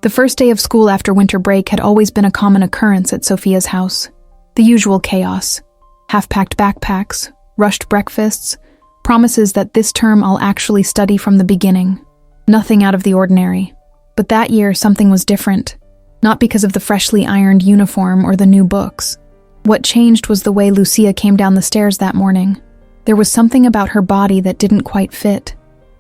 The first day of school after winter break had always been a common occurrence at Sophia's house. The usual chaos. Half-packed backpacks, rushed breakfasts, promises that this term I'll actually study from the beginning. Nothing out of the ordinary. But that year, something was different. Not because of the freshly ironed uniform or the new books. What changed was the way Lucia came down the stairs that morning. There was something about her body that didn't quite fit.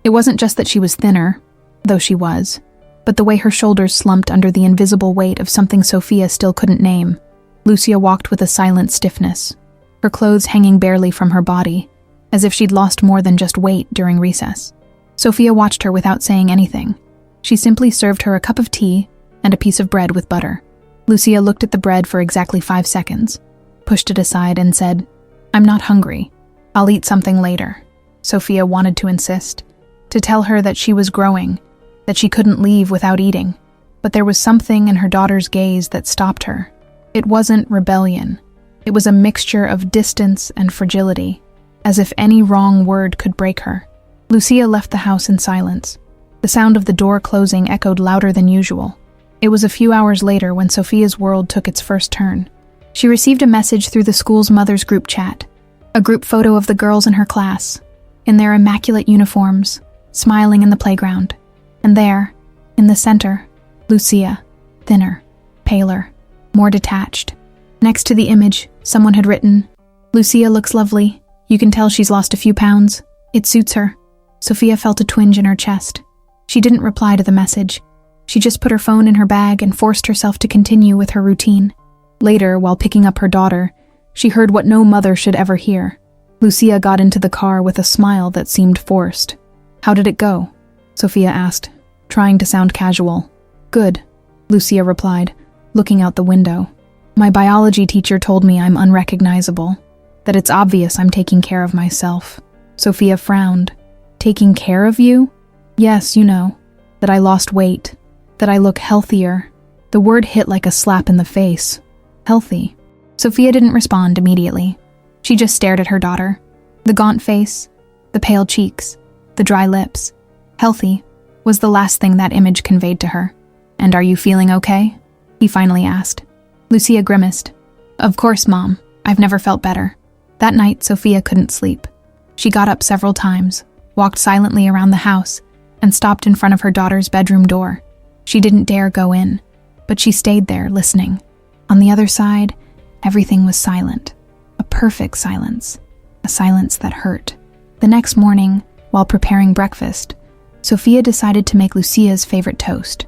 It wasn't just that she was thinner, though she was, but the way her shoulders slumped under the invisible weight of something Sophia still couldn't name. Lucia walked with a silent stiffness, her clothes hanging barely from her body, as if she'd lost more than just weight during recess. Sophia watched her without saying anything. She simply served her a cup of tea and a piece of bread with butter. Lucia looked at the bread for exactly 5 seconds, pushed it aside and said, "I'm not hungry. I'll eat something later." Sophia wanted to insist, to tell her that she was growing, that she couldn't leave without eating. But there was something in her daughter's gaze that stopped her. It wasn't rebellion. It was a mixture of distance and fragility, as if any wrong word could break her. Lucia left the house in silence. The sound of the door closing echoed louder than usual. It was a few hours later when Sophia's world took its first turn. She received a message through the school's mother's group chat, a group photo of the girls in her class, in their immaculate uniforms, smiling in the playground. And there, in the center, Lucia, thinner, paler, more detached. Next to the image, someone had written, "Lucia looks lovely. You can tell she's lost a few pounds. It suits her." Sophia felt a twinge in her chest. She didn't reply to the message. She just put her phone in her bag and forced herself to continue with her routine. Later, while picking up her daughter, she heard what no mother should ever hear. Lucia got into the car with a smile that seemed forced. "How did it go?" Sophia asked, trying to sound casual. "Good," Lucia replied, looking out the window. "My biology teacher told me I'm unrecognizable, that it's obvious I'm taking care of myself." Sophia frowned. "Taking care of you?" "Yes, you know, that I lost weight, that I look healthier." The word hit like a slap in the face. Healthy. Sophia didn't respond immediately. She just stared at her daughter. The gaunt face, the pale cheeks, the dry lips. Healthy was the last thing that image conveyed to her. "And are you feeling okay?" he finally asked. Lucia grimaced. "Of course, Mom. I've never felt better." That night, Sophia couldn't sleep. She got up several times, walked silently around the house, and stopped in front of her daughter's bedroom door. She didn't dare go in, but she stayed there, listening. On the other side, everything was silent. A perfect silence. A silence that hurt. The next morning, while preparing breakfast, Sophia decided to make Lucia's favorite toast,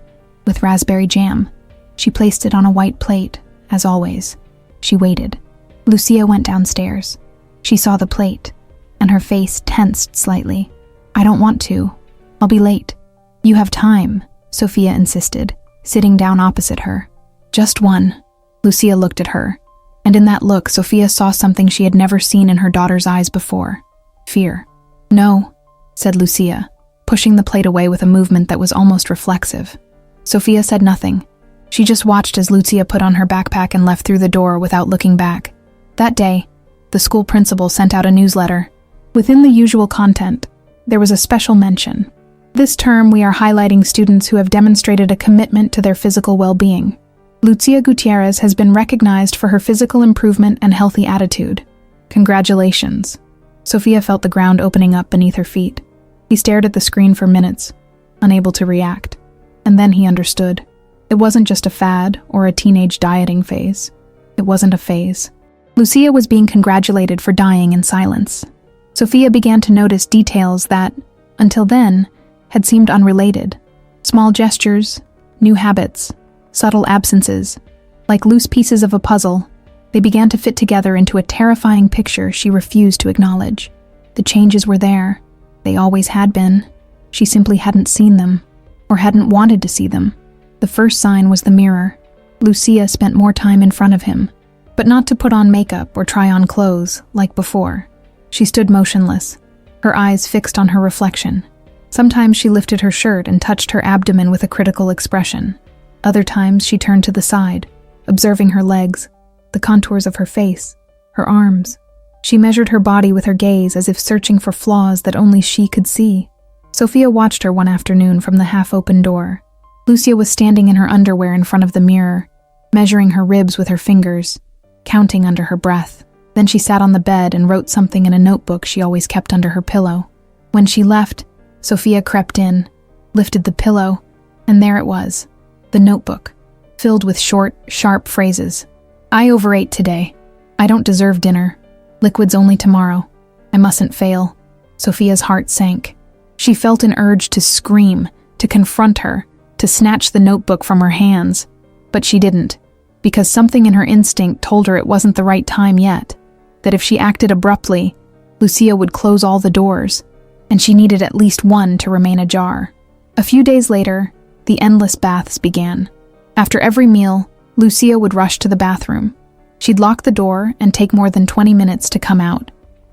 with raspberry jam. She placed it on a white plate, as always. She waited. Lucia went downstairs. She saw the plate, and her face tensed slightly. "I don't want to. I'll be late." "You have time," Sophia insisted, sitting down opposite her. "Just one." Lucia looked at her, and in that look, Sophia saw something she had never seen in her daughter's eyes before. Fear. "No," said Lucia, pushing the plate away with a movement that was almost reflexive. Sophia said nothing. She just watched as Lucia put on her backpack and left through the door without looking back. That day, the school principal sent out a newsletter. Within the usual content, there was a special mention. "This term, we are highlighting students who have demonstrated a commitment to their physical well-being. Lucia Gutierrez has been recognized for her physical improvement and healthy attitude. Congratulations." Sophia felt the ground opening up beneath her feet. He stared at the screen for minutes, unable to react. And then he understood. It wasn't just a fad or a teenage dieting phase. It wasn't a phase. Lucia was being congratulated for dying in silence. Sophia began to notice details that, until then, had seemed unrelated. Small gestures, new habits, subtle absences. Like loose pieces of a puzzle, they began to fit together into a terrifying picture she refused to acknowledge. The changes were there. They always had been. She simply hadn't seen them, or hadn't wanted to see them. The first sign was the mirror. Lucia spent more time in front of him, but not to put on makeup or try on clothes, like before. She stood motionless, her eyes fixed on her reflection. Sometimes she lifted her shirt and touched her abdomen with a critical expression. Other times she turned to the side, observing her legs, the contours of her face, her arms. She measured her body with her gaze as if searching for flaws that only she could see. Sophia watched her one afternoon from the half-open door. Lucia was standing in her underwear in front of the mirror, measuring her ribs with her fingers, counting under her breath. Then she sat on the bed and wrote something in a notebook she always kept under her pillow. When she left, Sophia crept in, lifted the pillow, and there it was, the notebook, filled with short, sharp phrases. I overate today. I don't deserve dinner. Liquids only tomorrow. I mustn't fail. Sophia's heart sank. She felt an urge to scream, to confront her, to snatch the notebook from her hands. But she didn't, because something in her instinct told her it wasn't the right time yet, that if she acted abruptly, Lucia would close all the doors, and she needed at least one to remain ajar. A few days later, the endless baths began. After every meal, Lucia would rush to the bathroom. She'd lock the door and take more than 20 minutes to come out.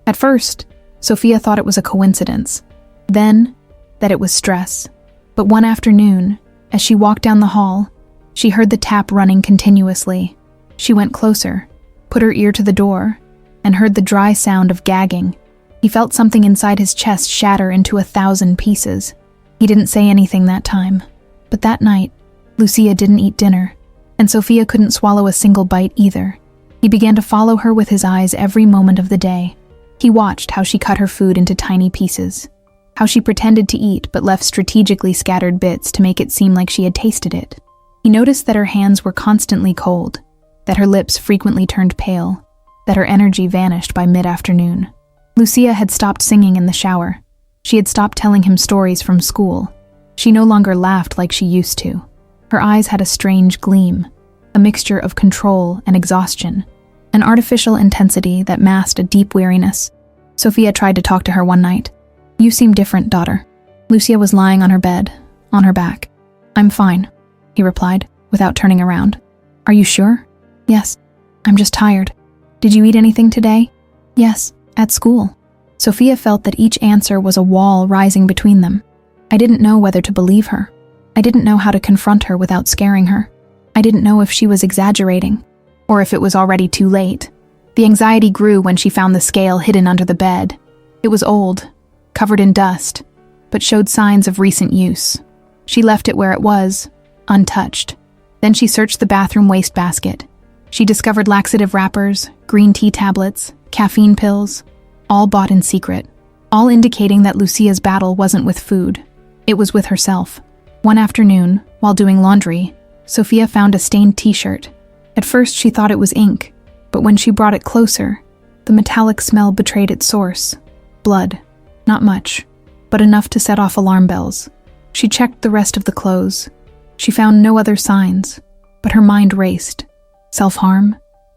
At first, Sophia thought it was a coincidence. Then, that it was stress. But one afternoon, as she walked down the hall, she heard the tap running continuously. She went closer, put her ear to the door, and heard the dry sound of gagging. He felt something inside his chest shatter into 1,000 pieces. He didn't say anything that time. But that night, Lucia didn't eat dinner, and Sophia couldn't swallow a single bite either. He began to follow her with his eyes every moment of the day. He watched how she cut her food into tiny pieces, how she pretended to eat but left strategically scattered bits to make it seem like she had tasted it. He noticed that her hands were constantly cold, that her lips frequently turned pale, that her energy vanished by mid-afternoon. Lucia had stopped singing in the shower. She had stopped telling him stories from school. She no longer laughed like she used to. Her eyes had a strange gleam, a mixture of control and exhaustion, an artificial intensity that masked a deep weariness. Sophia tried to talk to her one night. You seem different, daughter. Lucia was lying on her bed, on her back. I'm fine, he replied, without turning around. Are you sure? Yes, I'm just tired. Did you eat anything today? Yes, at school. Sophia felt that each answer was a wall rising between them. I didn't know whether to believe her. I didn't know how to confront her without scaring her. I didn't know if she was exaggerating, or if it was already too late. The anxiety grew when she found the scale hidden under the bed. It was old, covered in dust, but showed signs of recent use. She left it where it was, untouched. Then she searched the bathroom wastebasket. She discovered laxative wrappers, green tea tablets, caffeine pills, all bought in secret, all indicating that Lucia's battle wasn't with food. It was with herself. One afternoon, while doing laundry, Sophia found a stained t-shirt. At first she thought it was ink, but when she brought it closer, the metallic smell betrayed its source. Blood. Not much, but enough to set off alarm bells. She checked the rest of the clothes. She found no other signs, but her mind raced. Self-harm,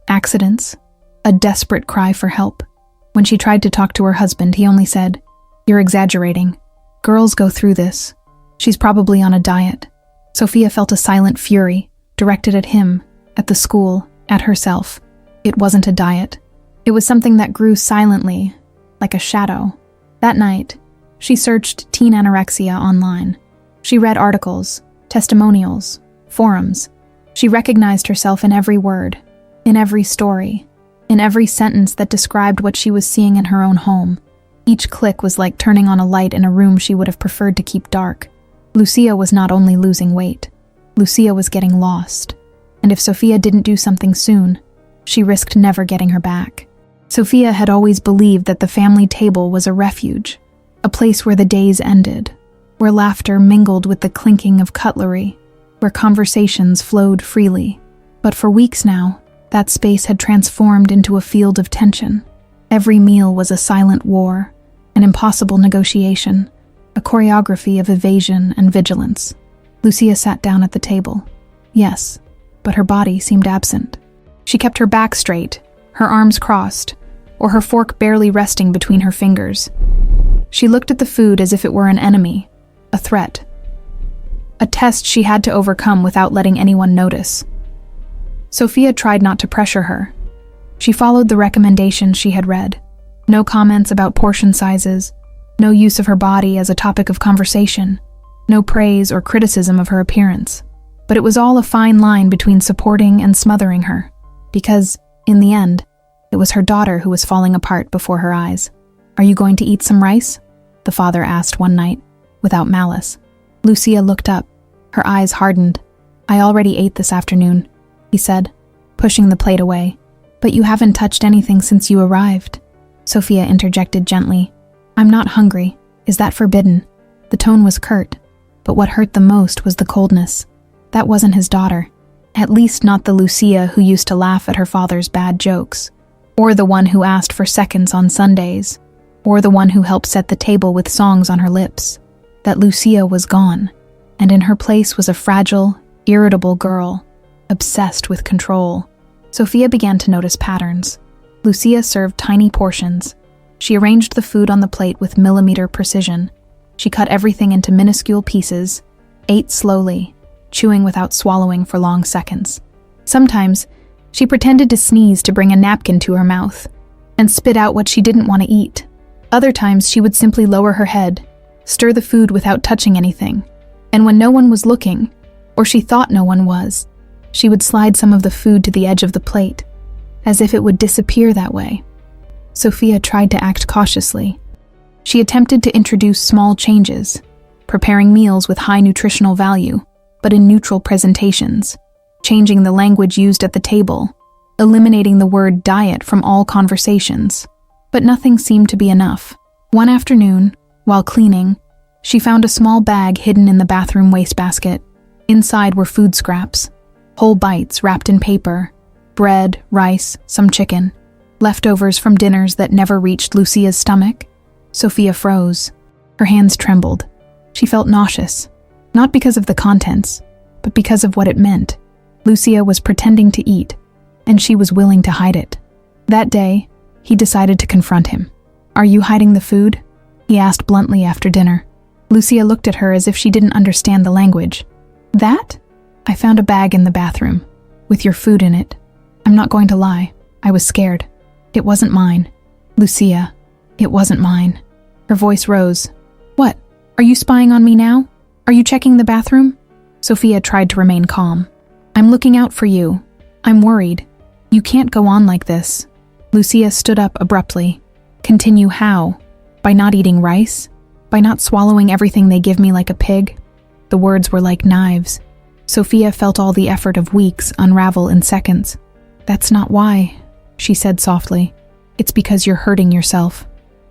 accidents, a desperate cry for help. When she tried to talk to her husband, he only said, You're exaggerating. Girls go through this. She's probably on a diet. Sophia felt a silent fury, directed at him, at the school, at herself. It wasn't a diet. It was something that grew silently, like a shadow. That night, she searched teen anorexia online. She read articles, testimonials, forums. She recognized herself in every word, in every story, in every sentence that described what she was seeing in her own home. Each click was like turning on a light in a room she would have preferred to keep dark. Lucia was not only losing weight, Lucia was getting lost. And if Sophia didn't do something soon, she risked never getting her back. Sophia had always believed that the family table was a refuge, a place where the days ended, where laughter mingled with the clinking of cutlery, where conversations flowed freely. But for weeks now, that space had transformed into a field of tension. Every meal was a silent war, an impossible negotiation, a choreography of evasion and vigilance. Lucia sat down at the table. Yes, but her body seemed absent. She kept her back straight, her arms crossed, or her fork barely resting between her fingers. She looked at the food as if it were an enemy, a threat, a test she had to overcome without letting anyone notice. Sophia tried not to pressure her. She followed the recommendations she had read. No comments about portion sizes, no use of her body as a topic of conversation, no praise or criticism of her appearance. But it was all a fine line between supporting and smothering her, because, in the end, it was her daughter who was falling apart before her eyes. Are you going to eat some rice? The father asked one night, without malice. Lucia looked up. Her eyes hardened. "I already ate this afternoon," he said, pushing the plate away. "But you haven't touched anything since you arrived," Sophia interjected gently. "I'm not hungry. Is that forbidden?" The tone was curt, but what hurt the most was the coldness. That wasn't his daughter. At least not the Lucia who used to laugh at her father's bad jokes, or the one who asked for seconds on Sundays, or the one who helped set the table with songs on her lips. That Lucia was gone, and in her place was a fragile, irritable girl, obsessed with control. Sophia began to notice patterns. Lucia served tiny portions. She arranged the food on the plate with millimeter precision. She cut everything into minuscule pieces, ate slowly, chewing without swallowing for long seconds. Sometimes, she pretended to sneeze to bring a napkin to her mouth and spit out what she didn't want to eat. Other times, she would simply lower her head, stir the food without touching anything, and when no one was looking, or she thought no one was, she would slide some of the food to the edge of the plate, as if it would disappear that way. Sophia tried to act cautiously. She attempted to introduce small changes, preparing meals with high nutritional value, but in neutral presentations, changing the language used at the table, eliminating the word diet from all conversations. But nothing seemed to be enough. One afternoon, while cleaning, she found a small bag hidden in the bathroom wastebasket. Inside were food scraps, whole bites wrapped in paper, bread, rice, some chicken, leftovers from dinners that never reached Lucia's stomach. Sophia froze. Her hands trembled. She felt nauseous, not because of the contents, but because of what it meant. Lucia was pretending to eat, and she was willing to hide it. That day, he decided to confront him. "Are you hiding the food?" he asked bluntly after dinner. Lucia looked at her as if she didn't understand the language. "That? I found a bag in the bathroom, with your food in it. I'm not going to lie. I was scared. It wasn't mine. Lucia, it wasn't mine." Her voice rose. "What? Are you spying on me now? Are you checking the bathroom?" Sophia tried to remain calm. "I'm looking out for you. I'm worried. You can't go on like this." Lucia stood up abruptly. "Continue how? By not eating rice? By not swallowing everything they give me like a pig?" The words were like knives. Sophia felt all the effort of weeks unravel in seconds. "That's not why," she said softly. "It's because you're hurting yourself."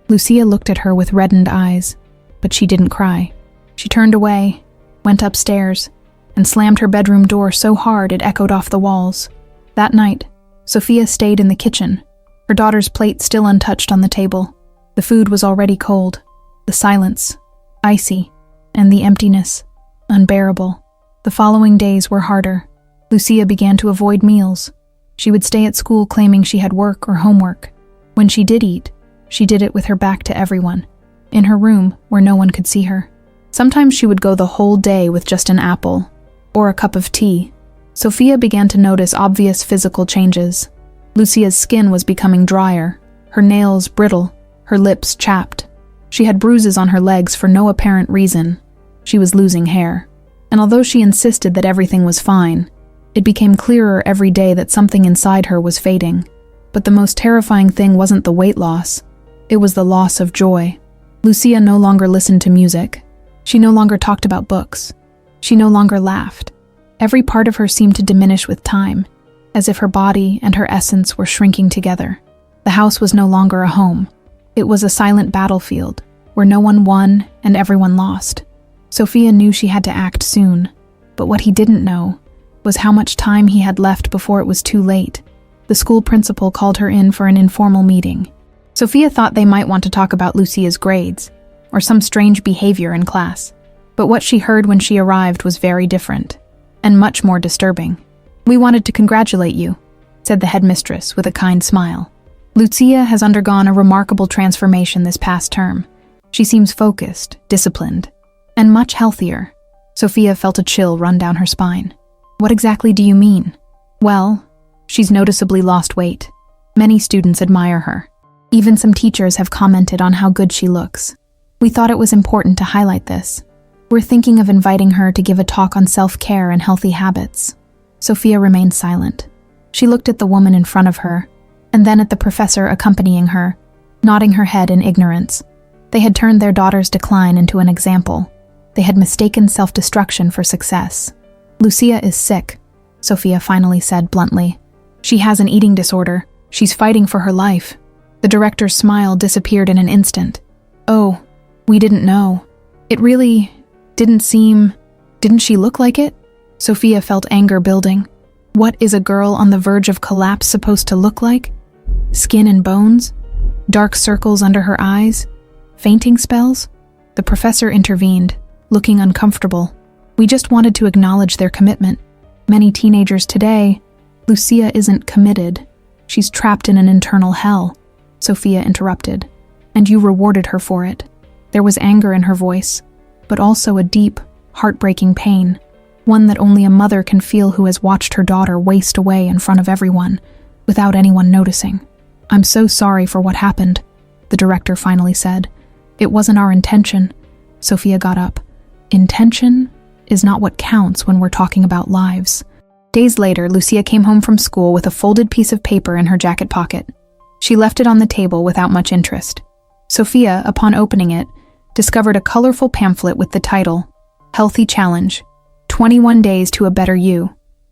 Lucia looked at her with reddened eyes, but she didn't cry. She turned away, went upstairs, and slammed her bedroom door so hard it echoed off the walls. That night, Sophia stayed in the kitchen, her daughter's plate still untouched on the table. The food was already cold, the silence, icy, and the emptiness, unbearable. The following days were harder. Lucia began to avoid meals. She would stay at school claiming she had work or homework. When she did eat, she did it with her back to everyone, in her room where no one could see her. Sometimes she would go the whole day with just an apple or a cup of tea. Sophia began to notice obvious physical changes. Lucia's skin was becoming drier, her nails brittle, her lips chapped. She had bruises on her legs for no apparent reason. She was losing hair. And although she insisted that everything was fine, it became clearer every day that something inside her was fading. But the most terrifying thing wasn't the weight loss. It was the loss of joy. Lucia no longer listened to music. She no longer talked about books. She no longer laughed. Every part of her seemed to diminish with time, as if her body and her essence were shrinking together. The house was no longer a home. It was a silent battlefield, where no one won and everyone lost. Sophia knew she had to act soon, but what he didn't know was how much time he had left before it was too late. The school principal called her in for an informal meeting. Sophia thought they might want to talk about Lucia's grades, or some strange behavior in class. But what she heard when she arrived was very different, and much more disturbing. "We wanted to congratulate you," said the headmistress with a kind smile. "Lucia has undergone a remarkable transformation this past term. She seems focused, disciplined, and much healthier." Sophia felt a chill run down her spine. "What exactly do you mean?" "Well, she's noticeably lost weight. Many students admire her. Even some teachers have commented on how good she looks. We thought it was important to highlight this. We're thinking of inviting her to give a talk on self-care and healthy habits." Sophia remained silent. She looked at the woman in front of her, and then at the professor accompanying her, nodding her head in ignorance. They had turned their daughter's decline into an example. They had mistaken self-destruction for success. "Lucia is sick," Sophia finally said bluntly. "She has an eating disorder. She's fighting for her life." The director's smile disappeared in an instant. "Oh, we didn't know. It really didn't seem... Didn't she look like it?" Sophia felt anger building. What is a girl on the verge of collapse supposed to look like? Skin and bones? Dark circles under her eyes? Fainting spells? The professor intervened, looking uncomfortable. "We just wanted to acknowledge their commitment. Many teenagers today, Lucia isn't committed. She's trapped in an internal hell," Sophia interrupted. "And you rewarded her for it." There was anger in her voice, but also a deep, heartbreaking pain, one that only a mother can feel who has watched her daughter waste away in front of everyone, without anyone noticing. "I'm so sorry for what happened," the director finally said. "It wasn't our intention." Sophia got up. Intention is not what counts when we're talking about lives. Days later, Lucia came home from school with a folded piece of paper in her jacket pocket. She left it on the table without much interest. Sophia, upon opening it, discovered a colorful pamphlet with the title, "Healthy Challenge, 21 Days to a Better You."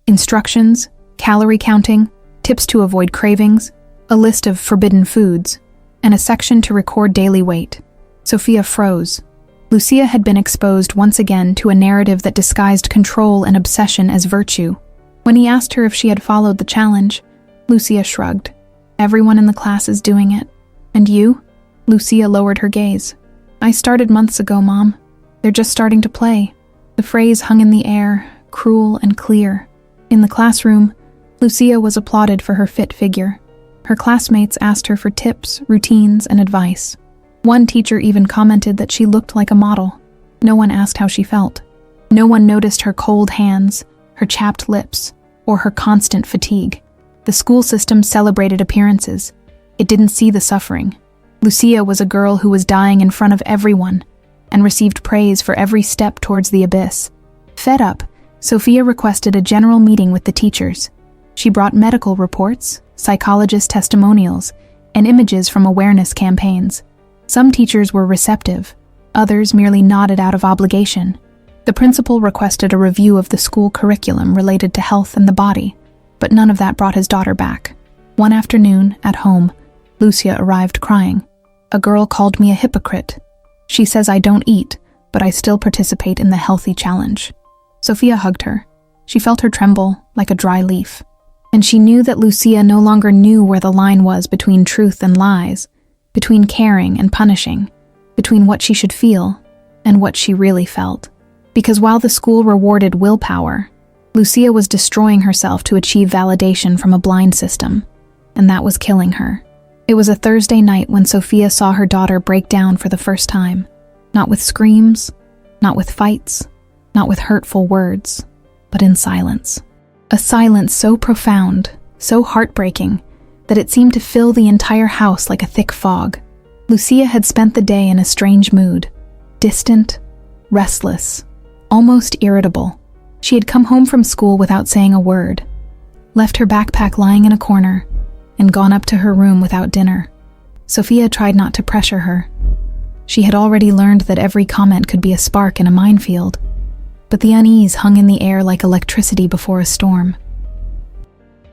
Instructions, calorie counting, tips to avoid cravings, a list of forbidden foods, and a section to record daily weight. Sophia froze. Lucia had been exposed once again to a narrative that disguised control and obsession as virtue. When he asked her if she had followed the challenge, Lucia shrugged. "Everyone in the class is doing it. And you?" Lucia lowered her gaze. "I started months ago, Mom. They're just starting to play." The phrase hung in the air, cruel and clear. In the classroom, Lucia was applauded for her fit figure. Her classmates asked her for tips, routines, and advice. One teacher even commented that she looked like a model. No one asked how she felt. No one noticed her cold hands, her chapped lips, or her constant fatigue. The school system celebrated appearances. It didn't see the suffering. Lucia was a girl who was dying in front of everyone and received praise for every step towards the abyss. Fed up, Sophia requested a general meeting with the teachers. She brought medical reports, psychologist testimonials, and images from awareness campaigns. Some teachers were receptive, others merely nodded out of obligation. The principal requested a review of the school curriculum related to health and the body, but none of that brought his daughter back. One afternoon, at home, Lucia arrived crying. "A girl called me a hypocrite. She says I don't eat, but I still participate in the healthy challenge." Sophia hugged her. She felt her tremble like a dry leaf. And she knew that Lucia no longer knew where the line was between truth and lies, between caring and punishing, between what she should feel and what she really felt. Because while the school rewarded willpower, Lucia was destroying herself to achieve validation from a blind system, and that was killing her. It was a Thursday night when Sophia saw her daughter break down for the first time. Not with screams, not with fights, not with hurtful words, but in silence. A silence so profound, so heartbreaking, that it seemed to fill the entire house like a thick fog. Lucia had spent the day in a strange mood, distant, restless, almost irritable. She had come home from school without saying a word, left her backpack lying in a corner, and gone up to her room without dinner. Sophia tried not to pressure her. She had already learned that every comment could be a spark in a minefield, but the unease hung in the air like electricity before a storm.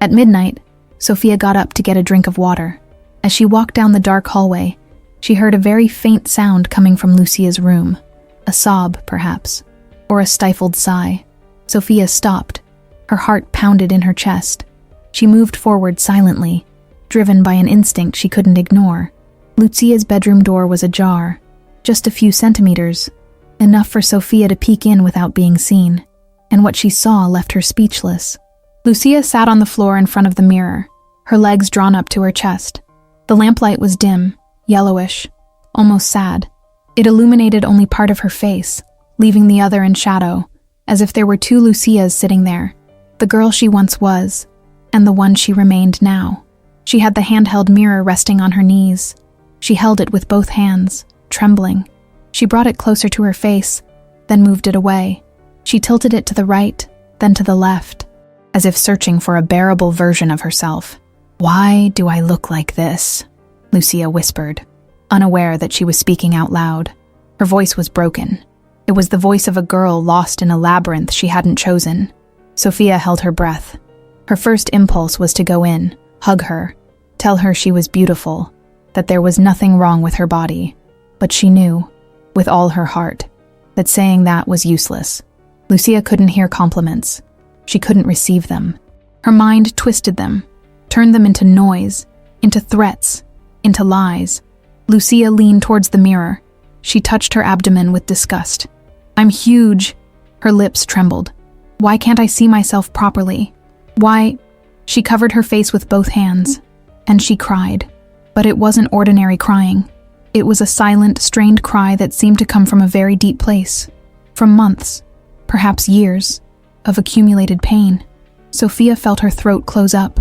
At midnight, Sophia got up to get a drink of water. As she walked down the dark hallway, she heard a very faint sound coming from Lucia's room. A sob, perhaps, or a stifled sigh. Sophia stopped. Her heart pounded in her chest. She moved forward silently, driven by an instinct she couldn't ignore. Lucia's bedroom door was ajar, just a few centimeters, enough for Sophia to peek in without being seen, and what she saw left her speechless. Lucia sat on the floor in front of the mirror, her legs drawn up to her chest. The lamplight was dim, yellowish, almost sad. It illuminated only part of her face, leaving the other in shadow, as if there were two Lucias sitting there, the girl she once was, and the one she remained now. She had the handheld mirror resting on her knees. She held it with both hands, trembling. She brought it closer to her face, then moved it away. She tilted it to the right, then to the left, as if searching for a bearable version of herself. "Why do I look like this?" Lucia whispered, unaware that she was speaking out loud. Her voice was broken. It was the voice of a girl lost in a labyrinth she hadn't chosen. Sophia held her breath. Her first impulse was to go in, hug her, tell her she was beautiful, that there was nothing wrong with her body. But she knew, with all her heart, that saying that was useless. Lucia couldn't hear compliments. She couldn't receive them. Her mind twisted them, turned them into noise, into threats, into lies. Lucia leaned towards the mirror. She touched her abdomen with disgust. "I'm huge." Her lips trembled. "Why can't I see myself properly? Why?" She covered her face with both hands, and she cried. But it wasn't ordinary crying. It was a silent, strained cry that seemed to come from a very deep place. From months, perhaps years, of accumulated pain. Sophia felt her throat close up.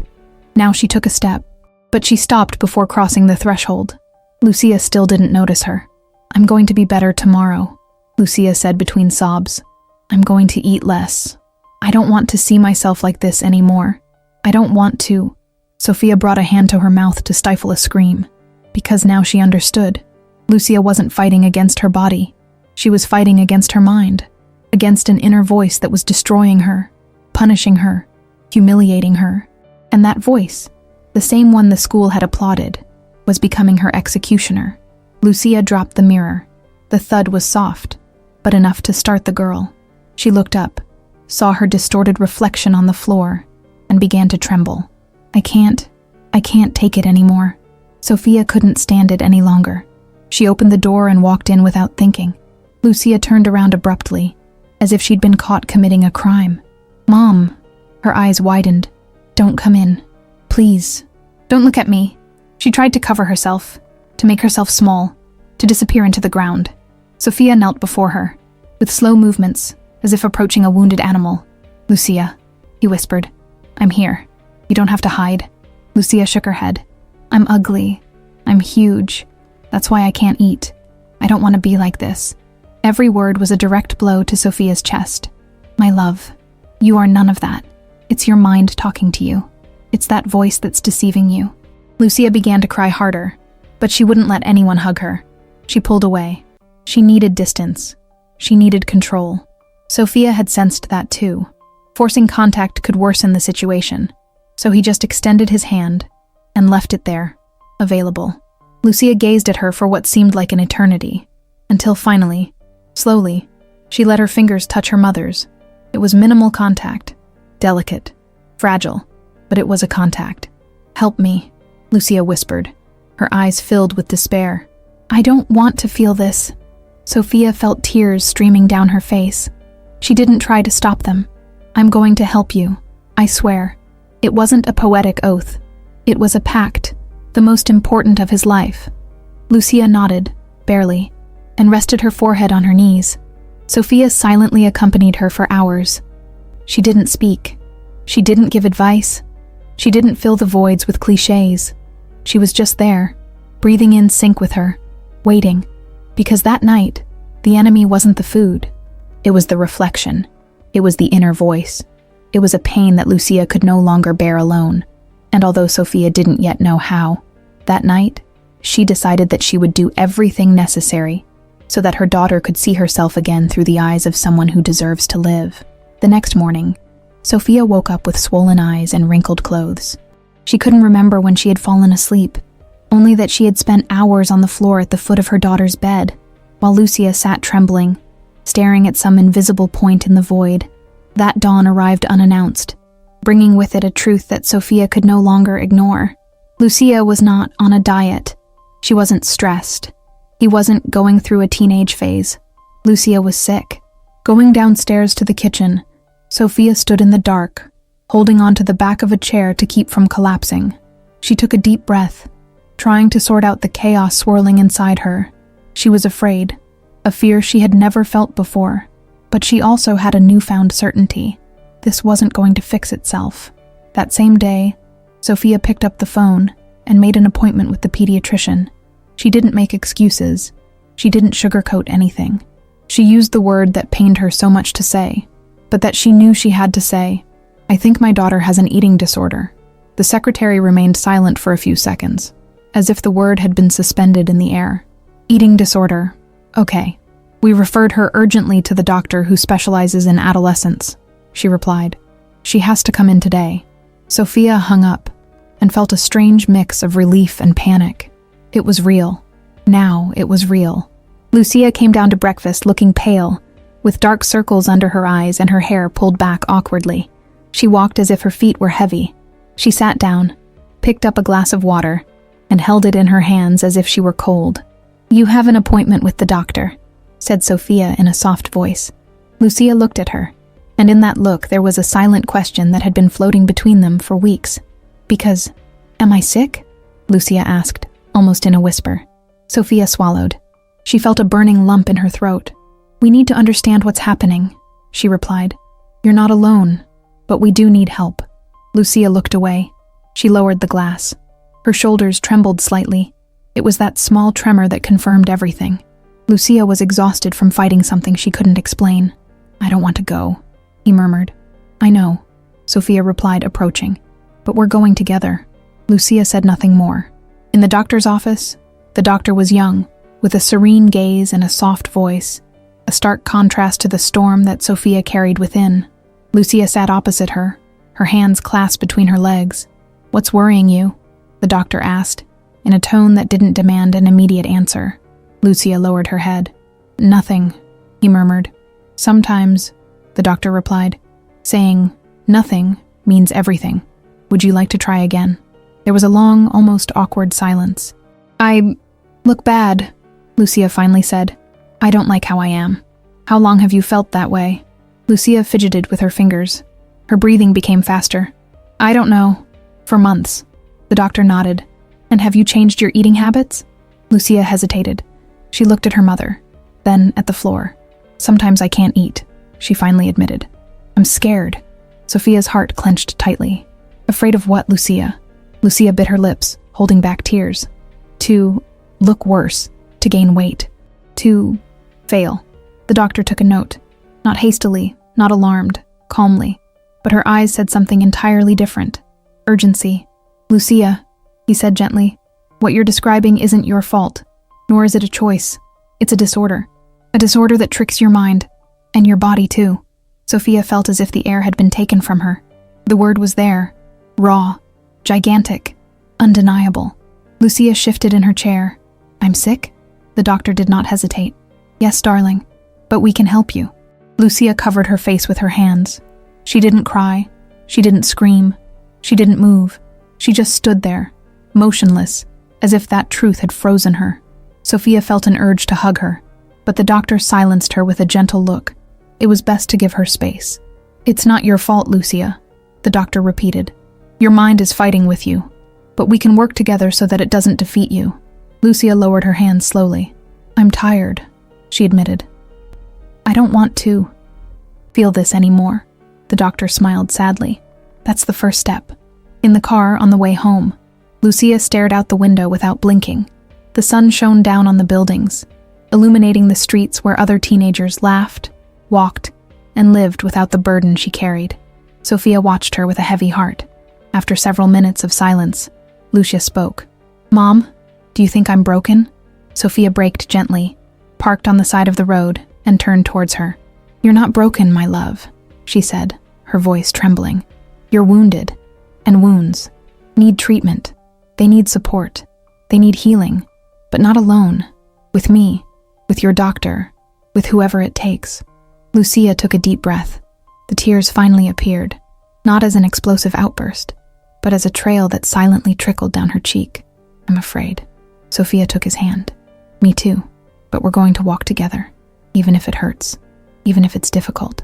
Now she took a step, but she stopped before crossing the threshold. Lucia still didn't notice her. "I'm going to be better tomorrow," Lucia said between sobs. "I'm going to eat less. I don't want to see myself like this anymore. I don't want to." Sophia brought a hand to her mouth to stifle a scream, because now she understood. Lucia wasn't fighting against her body. She was fighting against her mind, against an inner voice that was destroying her, punishing her, humiliating her. And that voice, the same one the school had applauded, was becoming her executioner. Lucia dropped the mirror. The thud was soft, but enough to start the girl. She looked up, saw her distorted reflection on the floor, and began to tremble. I can't take it anymore." Sophia couldn't stand it any longer. She opened the door and walked in without thinking. Lucia turned around abruptly, as if she'd been caught committing a crime. "Mom!" Her eyes widened. "Don't come in. Please. Don't look at me." She tried to cover herself, to make herself small, to disappear into the ground. Sophia knelt before her, with slow movements, as if approaching a wounded animal. "Lucia," he whispered. "I'm here. You don't have to hide." Lucia shook her head. "I'm ugly. I'm huge. That's why I can't eat. I don't want to be like this." Every word was a direct blow to Sophia's chest. "My love, you are none of that. It's your mind talking to you. It's that voice that's deceiving you." Lucia began to cry harder, but she wouldn't let anyone hug her. She pulled away. She needed distance. She needed control. Sophia had sensed that too. Forcing contact could worsen the situation, so he just extended his hand and left it there, available. Lucia gazed at her for what seemed like an eternity, until finally, slowly, she let her fingers touch her mother's. It was minimal contact, delicate, fragile, but it was a contact. "Help me," Lucia whispered, her eyes filled with despair. "I don't want to feel this." Sophia felt tears streaming down her face. She didn't try to stop them. "I'm going to help you, I swear." It wasn't a poetic oath. It was a pact, the most important of his life. Lucia nodded, barely, and rested her forehead on her knees. Sophia silently accompanied her for hours. She didn't speak. She didn't give advice. She didn't fill the voids with clichés. She was just there, breathing in sync with her, waiting. Because that night, the enemy wasn't the food. It was the reflection. It was the inner voice. It was a pain that Lucia could no longer bear alone. And although Sophia didn't yet know how, that night, she decided that she would do everything necessary so that her daughter could see herself again through the eyes of someone who deserves to live. The next morning, Sophia woke up with swollen eyes and wrinkled clothes. She couldn't remember when she had fallen asleep, only that she had spent hours on the floor at the foot of her daughter's bed, while Lucia sat trembling, staring at some invisible point in the void. That dawn arrived unannounced, bringing with it a truth that Sophia could no longer ignore. Lucia was not on a diet. She wasn't stressed. He wasn't going through a teenage phase. Lucia was sick. Going downstairs to the kitchen, Sophia stood in the dark, holding onto the back of a chair to keep from collapsing. She took a deep breath, trying to sort out the chaos swirling inside her. She was afraid, a fear she had never felt before, but she also had a newfound certainty. This wasn't going to fix itself. That same day, Sophia picked up the phone and made an appointment with the pediatrician. She didn't make excuses. She didn't sugarcoat anything. She used the word that pained her so much to say, but that she knew she had to say. "I think my daughter has an eating disorder." The secretary remained silent for a few seconds, as if the word had been suspended in the air. "Eating disorder. Okay. We referred her urgently to the doctor who specializes in adolescents, she replied. She has to come in today. Sophia hung up and felt a strange mix of relief and panic. It was real. Now it was real. Lucia came down to breakfast looking pale, with dark circles under her eyes and her hair pulled back awkwardly. She walked as if her feet were heavy. She sat down, picked up a glass of water, and held it in her hands as if she were cold. "You have an appointment with the doctor," said Sophia in a soft voice. Lucia looked at her, and in that look there was a silent question that had been floating between them for weeks. "Because, am I sick?" Lucia asked, almost in a whisper. Sophia swallowed. She felt a burning lump in her throat. "We need to understand what's happening," she replied. "You're not alone, but we do need help." Lucia looked away. She lowered the glass. Her shoulders trembled slightly. It was that small tremor that confirmed everything. Lucia was exhausted from fighting something she couldn't explain. "I don't want to go," he murmured. "I know," Sophia replied, approaching. "But we're going together." Lucia said nothing more. In the doctor's office, the doctor was young, with a serene gaze and a soft voice, a stark contrast to the storm that Sophia carried within. Lucia sat opposite her, her hands clasped between her legs. "What's worrying you?" the doctor asked, in a tone that didn't demand an immediate answer. Lucia lowered her head. "Nothing," he murmured. "Sometimes," the doctor replied, saying, "nothing means everything. Would you like to try again?" There was a long, almost awkward silence. "I look bad," Lucia finally said. "I don't like how I am." "How long have you felt that way?" Lucia fidgeted with her fingers. Her breathing became faster. "I don't know. For months." The doctor nodded. "And have you changed your eating habits?" Lucia hesitated. She looked at her mother, then at the floor. "Sometimes I can't eat," she finally admitted. "I'm scared." Sophia's heart clenched tightly. "Afraid of what, Lucia?" Lucia bit her lips, holding back tears. "To look worse, to gain weight, to fail." The doctor took a note. Not hastily, not alarmed, calmly, but her eyes said something entirely different. Urgency. "Lucia," he said gently, "what you're describing isn't your fault, nor is it a choice. It's a disorder. A disorder that tricks your mind, and your body too." Sophia felt as if the air had been taken from her. The word was there, raw, gigantic, undeniable. Lucia shifted in her chair. "I'm sick?" The doctor did not hesitate. "Yes, darling, but we can help you." Lucia covered her face with her hands. She didn't cry. She didn't scream. She didn't move. She just stood there, motionless, as if that truth had frozen her. Sophia felt an urge to hug her, but the doctor silenced her with a gentle look. It was best to give her space. "It's not your fault, Lucia," the doctor repeated. "Your mind is fighting with you, but we can work together so that it doesn't defeat you." Lucia lowered her hands slowly. "I'm tired," she admitted. "I don't want to feel this anymore." The doctor smiled sadly. "That's the first step." In the car on the way home, Lucia stared out the window without blinking. The sun shone down on the buildings, illuminating the streets where other teenagers laughed, walked, and lived without the burden she carried. Sophia watched her with a heavy heart. After several minutes of silence, Lucia spoke. "Mom, do you think I'm broken?" Sophia braked gently, parked on the side of the road, and turned towards her. "You're not broken, my love," she said, her voice trembling. "You're wounded, and wounds need treatment. They need support. They need healing, but not alone. With me, with your doctor, with whoever it takes." Lucia took a deep breath. The tears finally appeared, not as an explosive outburst, but as a trail that silently trickled down her cheek. "I'm afraid." Sophia took his hand. "Me too, but we're going to walk together, even if it hurts, even if it's difficult."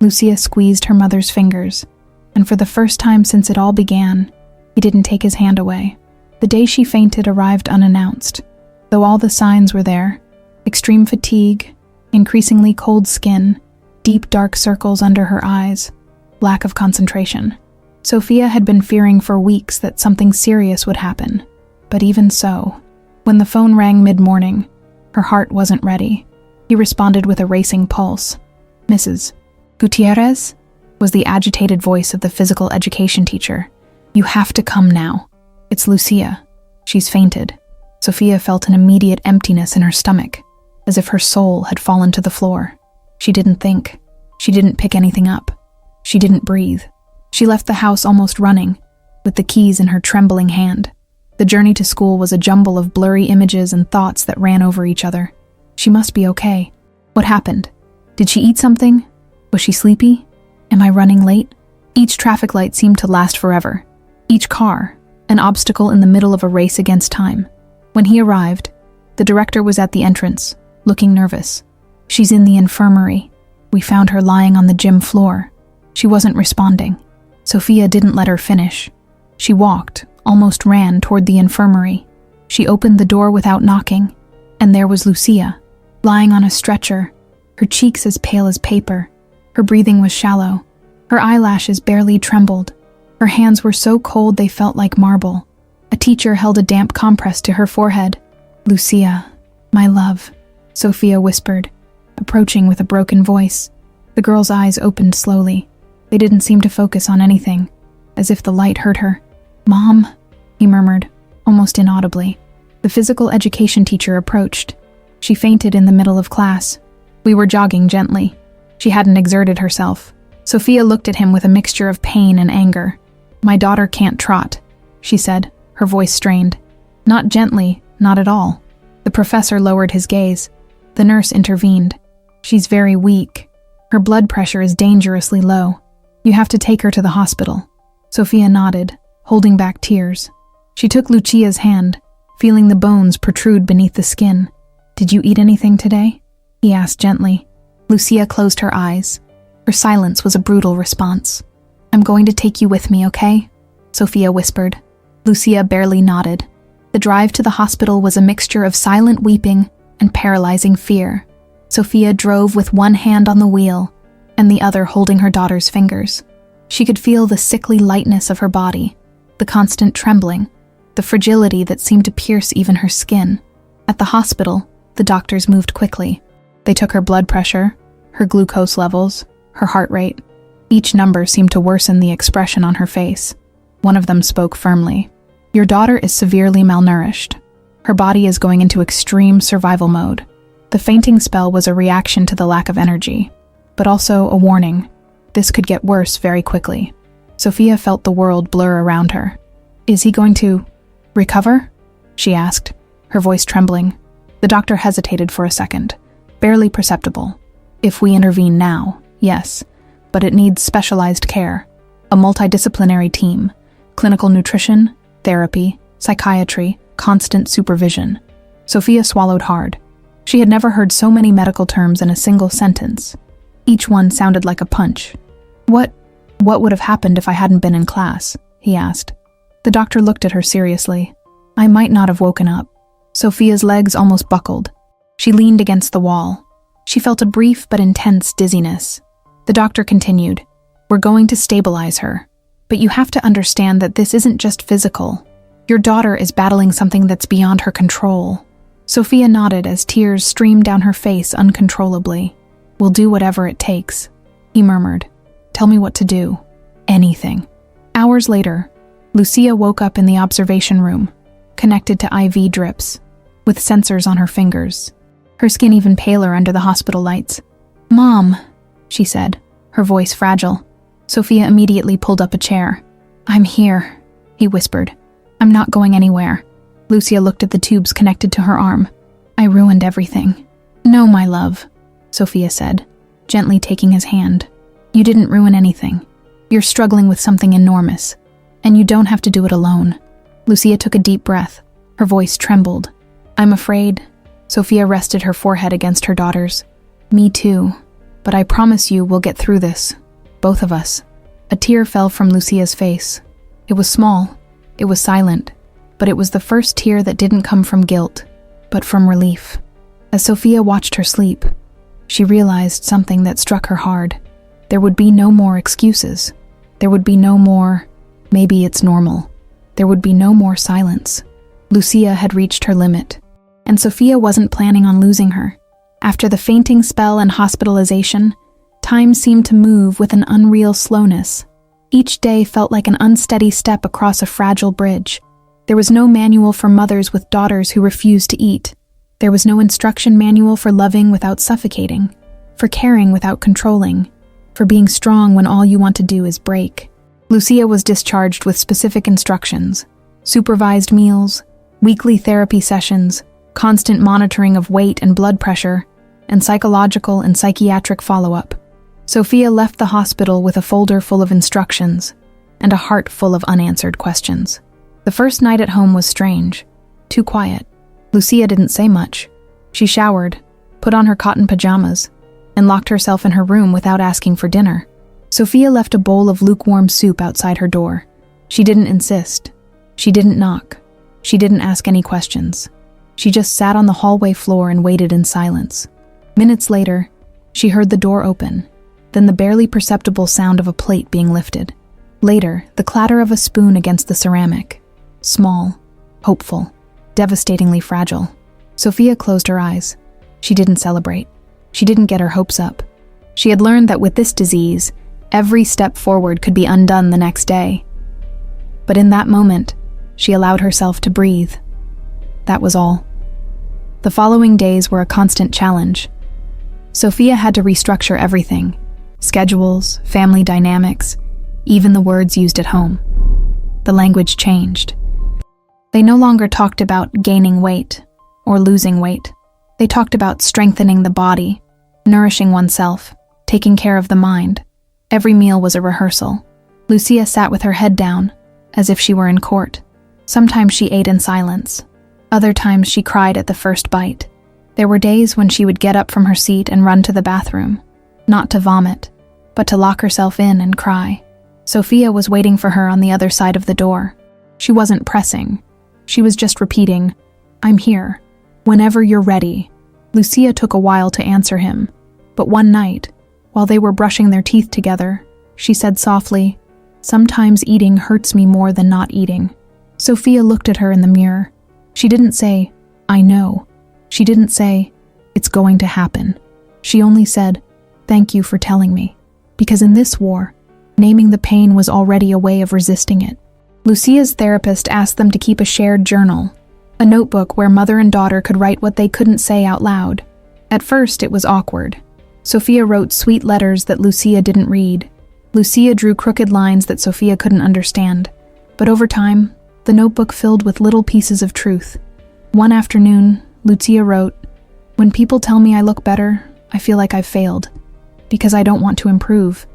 Lucia squeezed her mother's fingers, and for the first time since it all began, he didn't take his hand away. The day she fainted arrived unannounced, though all the signs were there: extreme fatigue, increasingly cold skin, deep dark circles under her eyes, lack of concentration. Sophia had been fearing for weeks that something serious would happen, but even so, when the phone rang mid-morning, her heart wasn't ready. He responded with a racing pulse. "Mrs. Gutierrez?" was the agitated voice of the physical education teacher. "You have to come now. It's Lucia. She's fainted." Sophia felt an immediate emptiness in her stomach, as if her soul had fallen to the floor. She didn't think. She didn't pick anything up. She didn't breathe. She left the house almost running, with the keys in her trembling hand. The journey to school was a jumble of blurry images and thoughts that ran over each other. She must be okay. What happened? Did she eat something? Was she sleepy? Am I running late? Each traffic light seemed to last forever. Each car, an obstacle in the middle of a race against time. When he arrived, the director was at the entrance, looking nervous. She's in the infirmary. We found her lying on the gym floor. She wasn't responding. Sophia didn't let her finish. She walked, almost ran toward the infirmary. She opened the door without knocking, and there was Lucia, lying on a stretcher, her cheeks as pale as paper. Her breathing was shallow. Her eyelashes barely trembled. Her hands were so cold they felt like marble. A teacher held a damp compress to her forehead. "Lucia, my love," Sophia whispered, approaching with a broken voice. The girl's eyes opened slowly. They didn't seem to focus on anything, as if the light hurt her. "Mom," he murmured, almost inaudibly. The physical education teacher approached. She fainted in the middle of class. We were jogging gently. She hadn't exerted herself. Sophia looked at him with a mixture of pain and anger. "My daughter can't trot," she said, her voice strained. Not gently, not at all. The professor lowered his gaze. The nurse intervened. "She's very weak. Her blood pressure is dangerously low. You have to take her to the hospital." Sophia nodded, holding back tears. She took Lucia's hand, feeling the bones protrude beneath the skin. "Did you eat anything today?" he asked gently. Lucia closed her eyes. Her silence was a brutal response. "I'm going to take you with me, okay?" Sophia whispered. Lucia barely nodded. The drive to the hospital was a mixture of silent weeping and paralyzing fear. Sophia drove with one hand on the wheel and the other holding her daughter's fingers. She could feel the sickly lightness of her body, the constant trembling, the fragility that seemed to pierce even her skin. At the hospital, the doctors moved quickly. They took her blood pressure, her glucose levels, her heart rate. Each number seemed to worsen the expression on her face. One of them spoke firmly. "Your daughter is severely malnourished. Her body is going into extreme survival mode." The fainting spell was a reaction to the lack of energy, but also a warning. This could get worse very quickly. Sophia felt the world blur around her. "Is he going to recover?" she asked, her voice trembling. The doctor hesitated for a second, barely perceptible. "If we intervene now, yes, but it needs specialized care, a multidisciplinary team, clinical nutrition, therapy, psychiatry, constant supervision." Sophia swallowed hard. She had never heard so many medical terms in a single sentence. Each one sounded like a punch. What would have happened if I hadn't been in class?" he asked. The doctor looked at her seriously. "I might not have woken up." Sophia's legs almost buckled. She leaned against the wall. She felt a brief but intense dizziness. The doctor continued, "We're going to stabilize her. But you have to understand that this isn't just physical. Your daughter is battling something that's beyond her control." Sophia nodded as tears streamed down her face uncontrollably. "We'll do whatever it takes," he murmured. "Tell me what to do. Anything." Hours later, Lucia woke up in the observation room, connected to IV drips, with sensors on her fingers, her skin even paler under the hospital lights. "Mom," she said, her voice fragile. Sophia immediately pulled up a chair. "I'm here," he whispered. "I'm not going anywhere." Lucia looked at the tubes connected to her arm. "I ruined everything." "No, my love," Sophia said, gently taking his hand. "You didn't ruin anything. You're struggling with something enormous, and you don't have to do it alone." Lucia took a deep breath. Her voice trembled. "I'm afraid." Sophia rested her forehead against her daughter's. "Me too. But I promise you we'll get through this. Both of us." A tear fell from Lucia's face. It was small. It was silent. But it was the first tear that didn't come from guilt, but from relief. As Sophia watched her sleep, she realized something that struck her hard. There would be no more excuses. There would be no more, "Maybe it's normal." There would be no more silence. Lucia had reached her limit, and Sophia wasn't planning on losing her. After the fainting spell and hospitalization, time seemed to move with an unreal slowness. Each day felt like an unsteady step across a fragile bridge. There was no manual for mothers with daughters who refused to eat, There was no instruction manual for loving without suffocating, for caring without controlling, for being strong when all you want to do is break. Lucia was discharged with specific instructions: supervised meals, weekly therapy sessions, constant monitoring of weight and blood pressure, and psychological and psychiatric follow-up. Sophia left the hospital with a folder full of instructions and a heart full of unanswered questions. The first night at home was strange, too quiet. Lucia didn't say much. She showered, put on her cotton pajamas, and locked herself in her room without asking for dinner. Sophia left a bowl of lukewarm soup outside her door. She didn't insist. She didn't knock. She didn't ask any questions. She just sat on the hallway floor and waited in silence. Minutes later, she heard the door open, then the barely perceptible sound of a plate being lifted. Later, the clatter of a spoon against the ceramic. Small, hopeful, devastatingly fragile. Sophia closed her eyes. She didn't celebrate. She didn't get her hopes up. She had learned that with this disease, every step forward could be undone the next day. But in that moment, she allowed herself to breathe. That was all. The following days were a constant challenge. Sophia had to restructure everything: schedules, family dynamics, even the words used at home. The language changed. They no longer talked about gaining weight or losing weight. They talked about strengthening the body, nourishing oneself, taking care of the mind. Every meal was a rehearsal. Lucia sat with her head down, as if she were in court. Sometimes she ate in silence. Other times she cried at the first bite. There were days when she would get up from her seat and run to the bathroom, not to vomit, but to lock herself in and cry. Sophia was waiting for her on the other side of the door. She wasn't pressing. She was just repeating, "I'm here. Whenever you're ready." Lucia took a while to answer him, but one night, while they were brushing their teeth together, she said softly, "Sometimes eating hurts me more than not eating." Sophia looked at her in the mirror. She didn't say, "I know." She didn't say, "It's going to happen." She only said, "Thank you for telling me." Because in this war, naming the pain was already a way of resisting it. Lucia's therapist asked them to keep a shared journal, a notebook where mother and daughter could write what they couldn't say out loud. At first, it was awkward. Sophia wrote sweet letters that Lucia didn't read. Lucia drew crooked lines that Sophia couldn't understand. But over time, the notebook filled with little pieces of truth. One afternoon, Lucia wrote, "When people tell me I look better, I feel like I've failed, because I don't want to improve.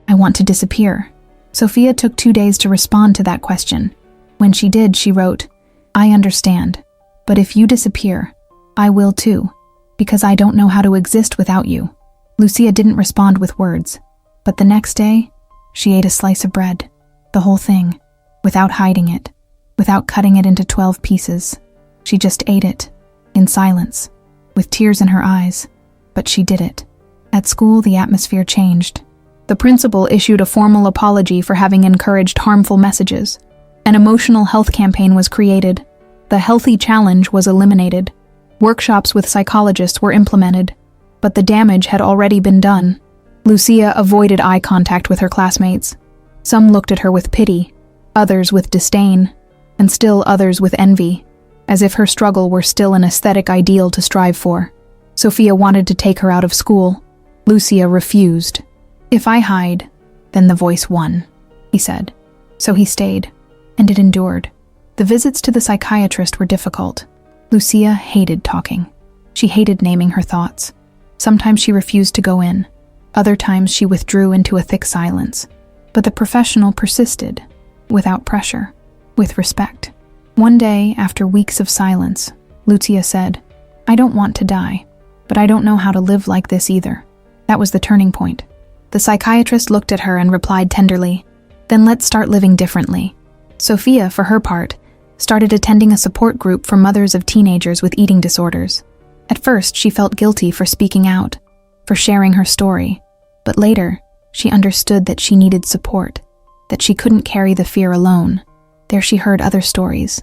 I want to disappear." Sophia took 2 days to respond to that question. When she did, she wrote, "I understand, but if you disappear, I will too, because I don't know how to exist without you." Lucia didn't respond with words, but the next day, she ate a slice of bread, the whole thing, without hiding it, without cutting it into 12 pieces. She just ate it, in silence, with tears in her eyes, but she did it. At school, the atmosphere changed. The principal issued a formal apology for having encouraged harmful messages. An emotional health campaign was created. The healthy challenge was eliminated. Workshops with psychologists were implemented, but the damage had already been done. Lucia avoided eye contact with her classmates. Some looked at her with pity, others with disdain, and still others with envy, as if her struggle were still an aesthetic ideal to strive for. Sophia wanted to take her out of school. Lucia refused. "If I hide, then the voice won," he said. So he stayed, and it endured. The visits to the psychiatrist were difficult. Lucia hated talking. She hated naming her thoughts. Sometimes she refused to go in. Other times she withdrew into a thick silence. But the professional persisted, without pressure, with respect. One day, after weeks of silence, Lucia said, "I don't want to die, but I don't know how to live like this either." That was the turning point. The psychiatrist looked at her and replied tenderly, "Then let's start living differently." Sophia, for her part, started attending a support group for mothers of teenagers with eating disorders. At first, she felt guilty for speaking out, for sharing her story, but later, she understood that she needed support, that she couldn't carry the fear alone. There she heard other stories,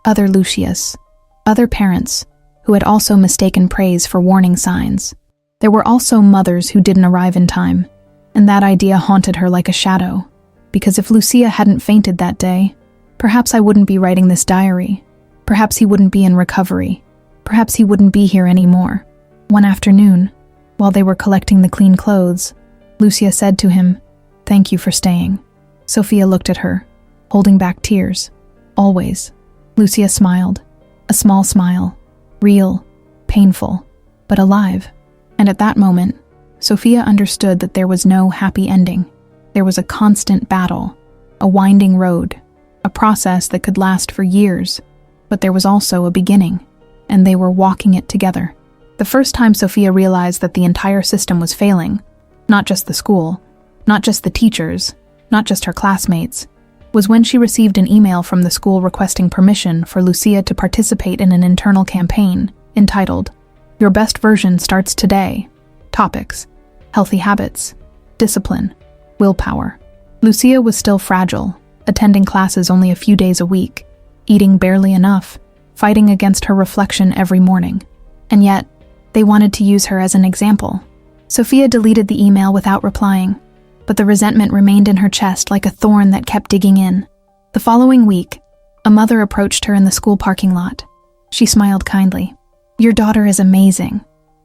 other Lucias, other parents who had also mistaken praise for warning signs. There were also mothers who didn't arrive in time, and that idea haunted her like a shadow, because if Lucia hadn't fainted that day, perhaps I wouldn't be writing this diary. Perhaps he wouldn't be in recovery. Perhaps he wouldn't be here anymore. One afternoon, while they were collecting the clean clothes, Lucia said to him, "Thank you for staying." Sophia looked at her, holding back tears. "Always." Lucia smiled, a small smile, real, painful, but alive. And at that moment, Sophia understood that there was no happy ending. There was a constant battle, a winding road, a process that could last for years, but there was also a beginning, and they were walking it together. The first time Sophia realized that the entire system was failing, not just the school, not just the teachers, not just her classmates, was when she received an email from the school requesting permission for Lucia to participate in an internal campaign entitled, "Your Best Version Starts Today." Topics: healthy habits, discipline, willpower. Lucia was still fragile, attending classes only a few days a week, eating barely enough, fighting against her reflection every morning. And yet, they wanted to use her as an example. Sophia deleted the email without replying, but the resentment remained in her chest like a thorn that kept digging in. The following week, a mother approached her in the school parking lot. She smiled kindly. "Your daughter is amazing.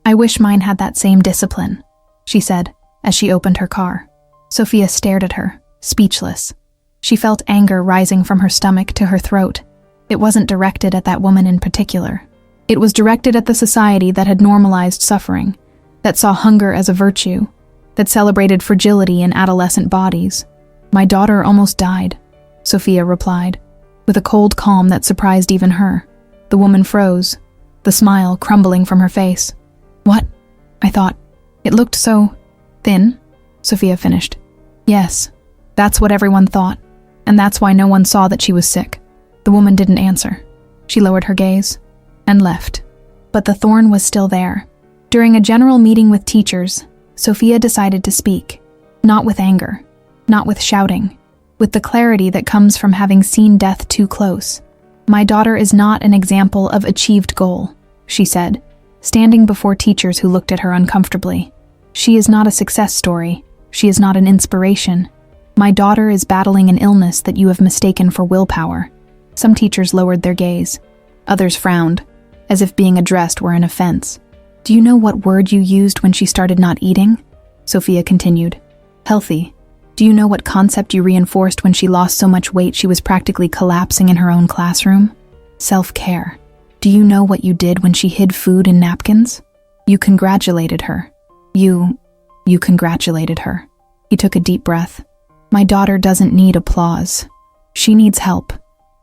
I wish mine had that same discipline," she said as she opened her car. Sophia stared at her, speechless. She felt anger rising from her stomach to her throat. It wasn't directed at that woman in particular. It was directed at the society that had normalized suffering, that saw hunger as a virtue, that celebrated fragility in adolescent bodies. "My daughter almost died," Sophia replied, with a cold calm that surprised even her. The woman froze, the smile crumbling from her face. "What?" I thought. "It looked so thin," Sophia finished. "Yes, that's what everyone thought, and that's why no one saw that she was sick." The woman didn't answer. She lowered her gaze and left. But the thorn was still there. During a general meeting with teachers, Sophia decided to speak, not with anger, not with shouting, with the clarity that comes from having seen death too close. "My daughter is not an example of achieved goal," she said, standing before teachers who looked at her uncomfortably. "She is not a success story. She is not an inspiration. My daughter is battling an illness that you have mistaken for willpower." Some teachers lowered their gaze. Others frowned, as if being addressed were an offense. "Do you know what word you used when she started not eating?" Sophia continued. "Healthy. Do you know what concept you reinforced when she lost so much weight she was practically collapsing in her own classroom? Self-care. Do you know what you did when she hid food in napkins? You congratulated her. You congratulated her." He took a deep breath. "My daughter doesn't need applause. She needs help.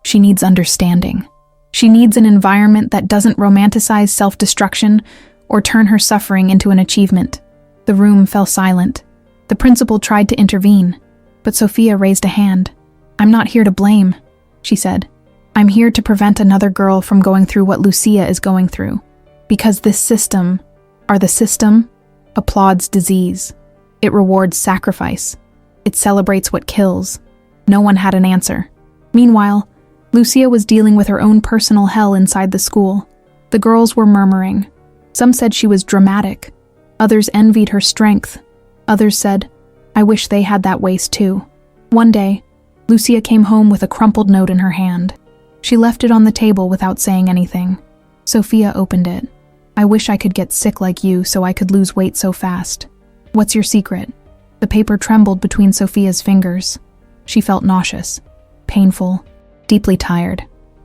She needs understanding. She needs an environment that doesn't romanticize self-destruction or turn her suffering into an achievement." The room fell silent. The principal tried to intervene, but Sophia raised a hand. "I'm not here to blame," she said. "I'm here to prevent another girl from going through what Lucia is going through. Because this system, the system, applauds disease. It rewards sacrifice. It celebrates what kills." No one had an answer. Meanwhile, Lucia was dealing with her own personal hell inside the school. The girls were murmuring. Some said she was dramatic. Others envied her strength. Others said, "I wish they had that waist too." One day, Lucia came home with a crumpled note in her hand. She left it on the table without saying anything. Sophia opened it. "I wish I could get sick like you so I could lose weight so fast. What's your secret?" The paper trembled between Sophia's fingers. She felt nauseous, painful, deeply tired.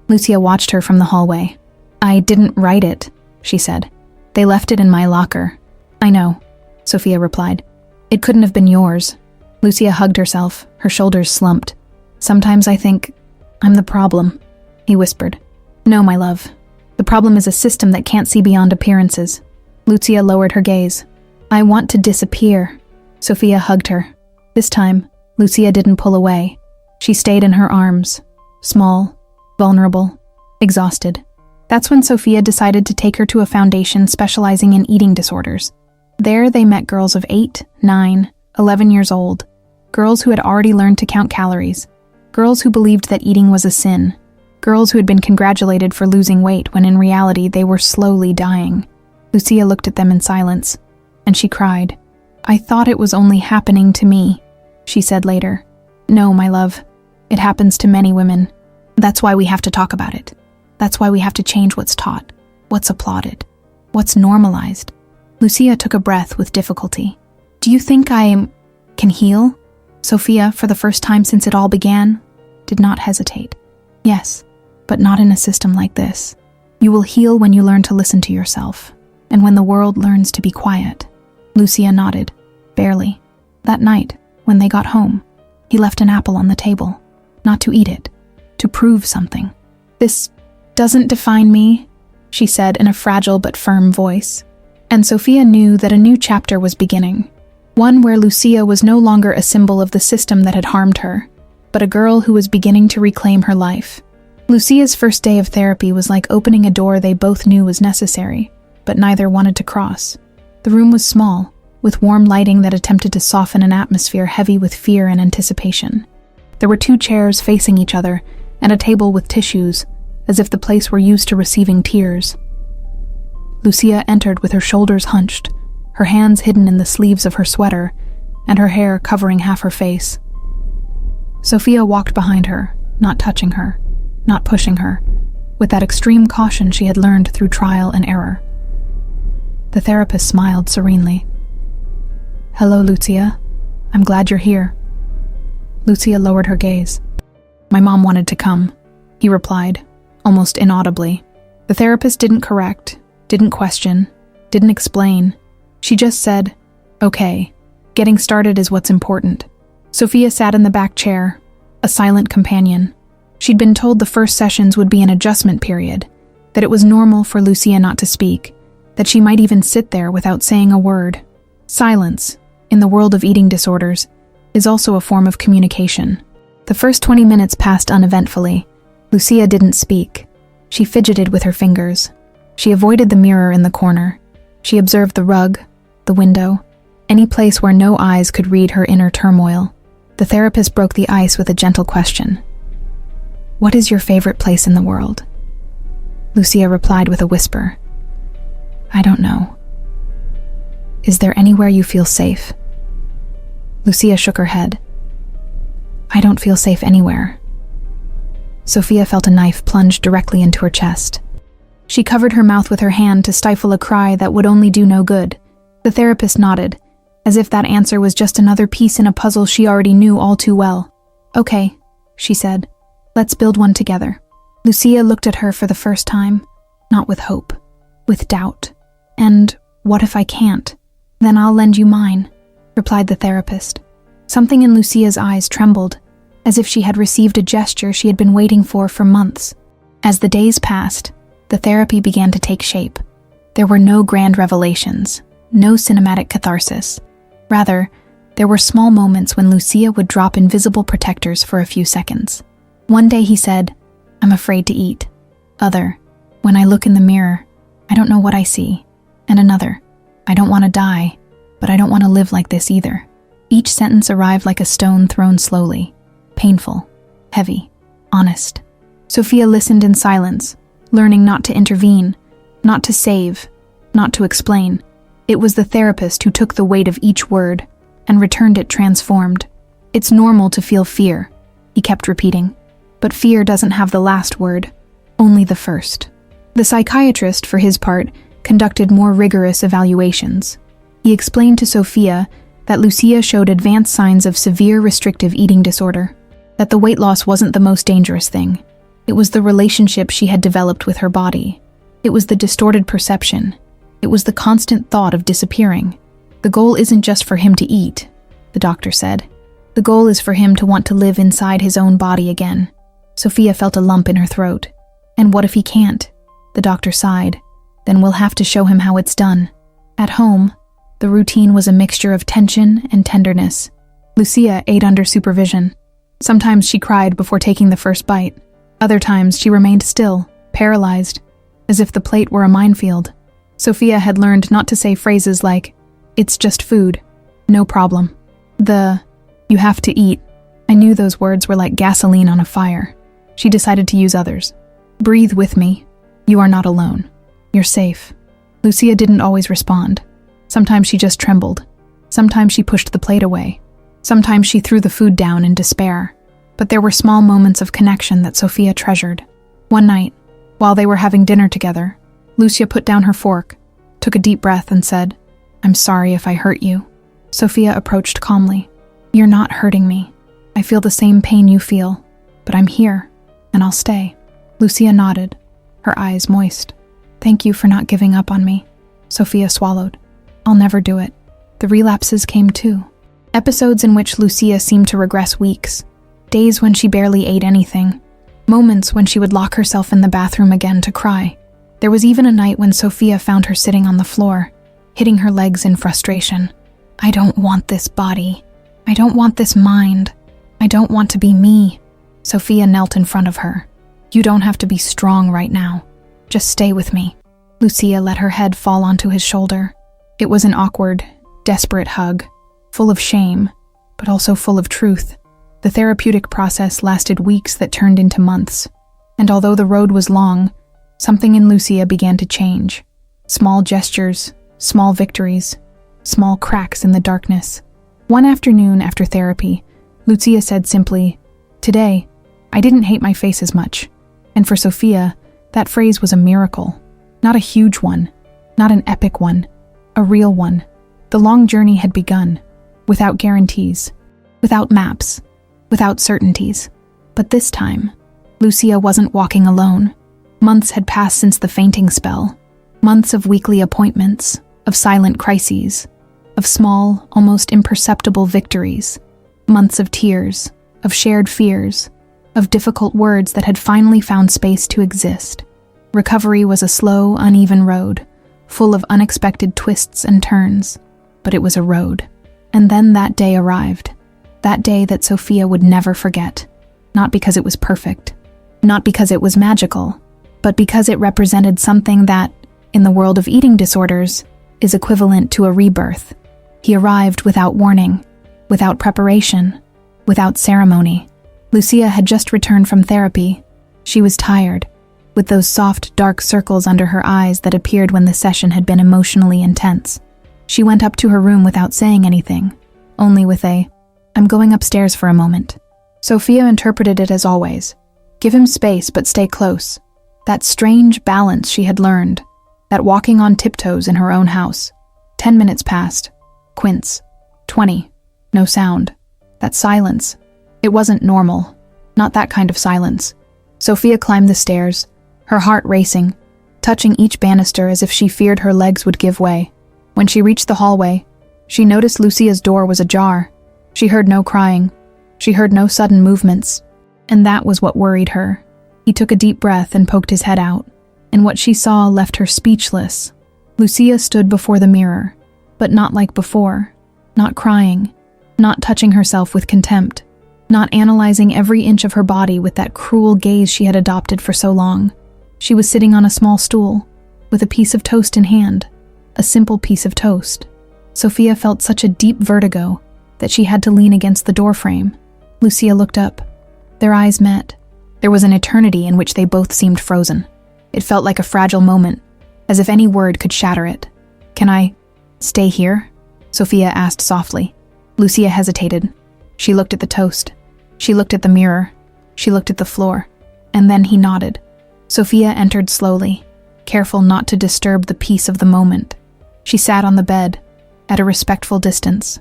Lucia watched her from the hallway. "I didn't write it," she said. "They left it in my locker." "I know," Sophia replied. "It couldn't have been yours." Lucia hugged herself, her shoulders slumped. "Sometimes I think I'm the problem," he whispered. "No, my love. The problem is a system that can't see beyond appearances." Lucia lowered her gaze. "I want to disappear." Sophia hugged her. This time, Lucia didn't pull away. She stayed in her arms, small, vulnerable, exhausted. That's when Sophia decided to take her to a foundation specializing in eating disorders. There they met girls of 8, 9, 11 years old, girls who had already learned to count calories, girls who believed that eating was a sin, girls who had been congratulated for losing weight when in reality they were slowly dying. Lucia looked at them in silence, and she cried. "I thought it was only happening to me," she said later. "No, my love, it happens to many women. That's why we have to talk about it. That's why we have to change what's taught. What's applauded? What's normalized? Lucia took a breath with difficulty. Do you think I can heal? Sophia, for the first time since it all began, did not hesitate. Yes, but not in a system like this. You will heal when you learn to listen to yourself, and when the world learns to be quiet. Lucia nodded, barely. That night, when they got home, he left an apple on the table, not to eat it, to prove something. This doesn't define me, she said in a fragile but firm voice. And Sophia knew that a new chapter was beginning, one where Lucia was no longer a symbol of the system that had harmed her, but a girl who was beginning to reclaim her life. Lucia's first day of therapy was like opening a door they both knew was necessary, but neither wanted to cross. The room was small, with warm lighting that attempted to soften an atmosphere heavy with fear and anticipation. There were 2 chairs facing each other, and a table with tissues, as if the place were used to receiving tears. Lucia entered with her shoulders hunched, her hands hidden in the sleeves of her sweater, and her hair covering half her face. Sophia walked behind her, not touching her, not pushing her, with that extreme caution she had learned through trial and error. The therapist smiled serenely. "Hello, Lucia. I'm glad you're here." Lucia lowered her gaze. "My mom wanted to come," he replied, almost inaudibly. The therapist didn't correct, didn't question, didn't explain. She just said, "Okay, getting started is what's important." Sophia sat in the back chair, a silent companion. She'd been told the first sessions would be an adjustment period, that it was normal for Lucia not to speak, that she might even sit there without saying a word. Silence, in the world of eating disorders, is also a form of communication. The first 20 minutes passed uneventfully. Lucia didn't speak. She fidgeted with her fingers. She avoided the mirror in the corner. She observed the rug, the window, any place where no eyes could read her inner turmoil. The therapist broke the ice with a gentle question. "What is your favorite place in the world?" Lucia replied with a whisper. "I don't know." "Is there anywhere you feel safe?" Lucia shook her head. "I don't feel safe anywhere." Sophia felt a knife plunge directly into her chest. She covered her mouth with her hand to stifle a cry that would only do no good. The therapist nodded, as if that answer was just another piece in a puzzle she already knew all too well. "Okay," she said. "Let's build one together." Lucia looked at her for the first time, not with hope, with doubt. "And what if I can't? Then I'll lend you mine," replied the therapist. Something in Lucia's eyes trembled, as if she had received a gesture she had been waiting for months. As the days passed, the therapy began to take shape. There were no grand revelations, no cinematic catharsis. Rather, there were small moments when Lucia would drop invisible protectors for a few seconds. One day he said, "I'm afraid to eat." Other, "When I look in the mirror, I don't know what I see." And another, "I don't want to die, but I don't want to live like this either." Each sentence arrived like a stone thrown slowly, painful, heavy, honest. Sophia listened in silence, learning not to intervene, not to save, not to explain. It was the therapist who took the weight of each word and returned it transformed. "It's normal to feel fear," he kept repeating, "but fear doesn't have the last word, only the first." The psychiatrist, for his part, conducted more rigorous evaluations. He explained to Sophia that Lucia showed advanced signs of severe restrictive eating disorder, that the weight loss wasn't the most dangerous thing. It was the relationship she had developed with her body. It was the distorted perception. It was the constant thought of disappearing. The goal isn't just for him to eat, the doctor said. The goal is for him to want to live inside his own body again. Sophia felt a lump in her throat. And what if he can't? The doctor sighed. Then we'll have to show him how it's done. At home, the routine was a mixture of tension and tenderness. Lucia ate under supervision. Sometimes she cried before taking the first bite. Other times she remained still, paralyzed, as if the plate were a minefield. Sophia had learned not to say phrases like, "It's just food, no problem." "You have to eat." I knew those words were like gasoline on a fire. She decided to use others. "Breathe with me. You are not alone. You're safe." Lucia didn't always respond. Sometimes she just trembled. Sometimes she pushed the plate away. Sometimes she threw the food down in despair. But there were small moments of connection that Sophia treasured. One night, while they were having dinner together, Lucia put down her fork, took a deep breath, and said, "I'm sorry if I hurt you." Sophia approached calmly. "You're not hurting me. I feel the same pain you feel, but I'm here, and I'll stay." Lucia nodded, her eyes moist. "Thank you for not giving up on me." Sophia swallowed. "I'll never do it." The relapses came too. Episodes in which Lucia seemed to regress weeks. Days when she barely ate anything. Moments when she would lock herself in the bathroom again to cry. There was even a night when Sophia found her sitting on the floor, hitting her legs in frustration. "I don't want this body. I don't want this mind. I don't want to be me." Sophia knelt in front of her. "You don't have to be strong right now. Just stay with me." Lucia let her head fall onto his shoulder. It was an awkward, desperate hug, full of shame, but also full of truth. The therapeutic process lasted weeks that turned into months. And although the road was long, something in Lucia began to change. Small gestures, small victories, small cracks in the darkness. One afternoon after therapy, Lucia said simply, "Today, I didn't hate my face as much." And for Sophia, that phrase was a miracle. Not a huge one, not an epic one, a real one. The long journey had begun, without guarantees, without maps, without certainties. But this time, Lucia wasn't walking alone. Months had passed since the fainting spell. Months of weekly appointments, of silent crises, of small, almost imperceptible victories. Months of tears, of shared fears, of difficult words that had finally found space to exist. Recovery was a slow, uneven road, full of unexpected twists and turns. But it was a road. And then that day arrived. That day that Sophia would never forget. Not because it was perfect. Not because it was magical. But because it represented something that, in the world of eating disorders, is equivalent to a rebirth. He arrived without warning, without preparation, without ceremony. Lucia had just returned from therapy. She was tired, with those soft, dark circles under her eyes that appeared when the session had been emotionally intense. She went up to her room without saying anything, only with a, "I'm going upstairs for a moment." Sophia interpreted it as always. Give him space, but stay close. That strange balance she had learned, that walking on tiptoes in her own house. 10 minutes passed. Quince. 20. No sound. That silence. It wasn't normal. Not that kind of silence. Sophia climbed the stairs, her heart racing, touching each banister as if she feared her legs would give way. When she reached the hallway, she noticed Lucia's door was ajar. She heard no crying. She heard no sudden movements. And that was what worried her. He took a deep breath and poked his head out, and what she saw left her speechless. Lucia stood before the mirror, but not like before. Not crying, not touching herself with contempt, not analyzing every inch of her body with that cruel gaze she had adopted for so long. She was sitting on a small stool, with a piece of toast in hand, a simple piece of toast. Sophia felt such a deep vertigo that she had to lean against the doorframe. Lucia looked up. Their eyes met. There was an eternity in which they both seemed frozen. It felt like a fragile moment, as if any word could shatter it. "Can I stay here?" Sophia asked softly. Lucia hesitated. She looked at the toast. She looked at the mirror. She looked at the floor. And then he nodded. Sophia entered slowly, careful not to disturb the peace of the moment. She sat on the bed, at a respectful distance,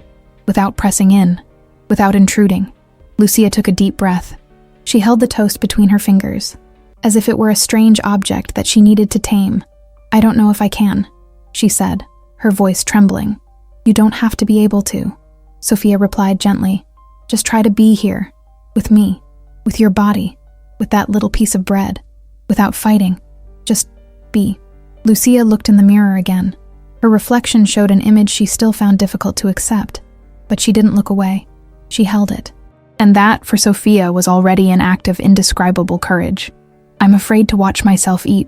without pressing in, without intruding. Lucia took a deep breath. She held the toast between her fingers, as if it were a strange object that she needed to tame. "I don't know if I can," she said, her voice trembling. "You don't have to be able to," Sophia replied gently. "Just try to be here, with me, with your body, with that little piece of bread, without fighting. Just be." Lucia looked in the mirror again. Her reflection showed an image she still found difficult to accept, but she didn't look away. She held it. And that, for Sophia, was already an act of indescribable courage. "I'm afraid to watch myself eat,"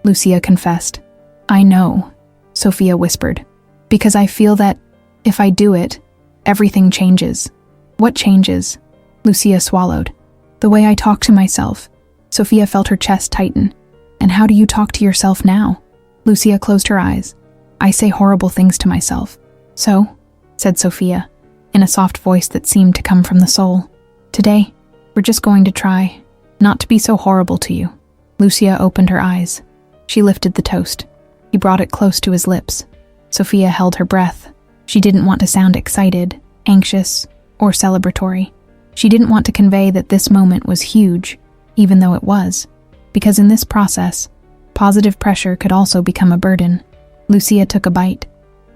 Lucia confessed. "I know," Sophia whispered, "because I feel that, if I do it, everything changes." "What changes?" Lucia swallowed. "The way I talk to myself." Sophia felt her chest tighten. "And how do you talk to yourself now?" Lucia closed her eyes. "I say horrible things to myself." "So?" said Sophia, in a soft voice that seemed to come from the soul. "Today, we're just going to try not to be so horrible to you." Lucia opened her eyes. She lifted the toast. He brought it close to his lips. Sophia held her breath. She didn't want to sound excited, anxious, or celebratory. She didn't want to convey that this moment was huge, even though it was, because in this process, positive pressure could also become a burden. Lucia took a bite,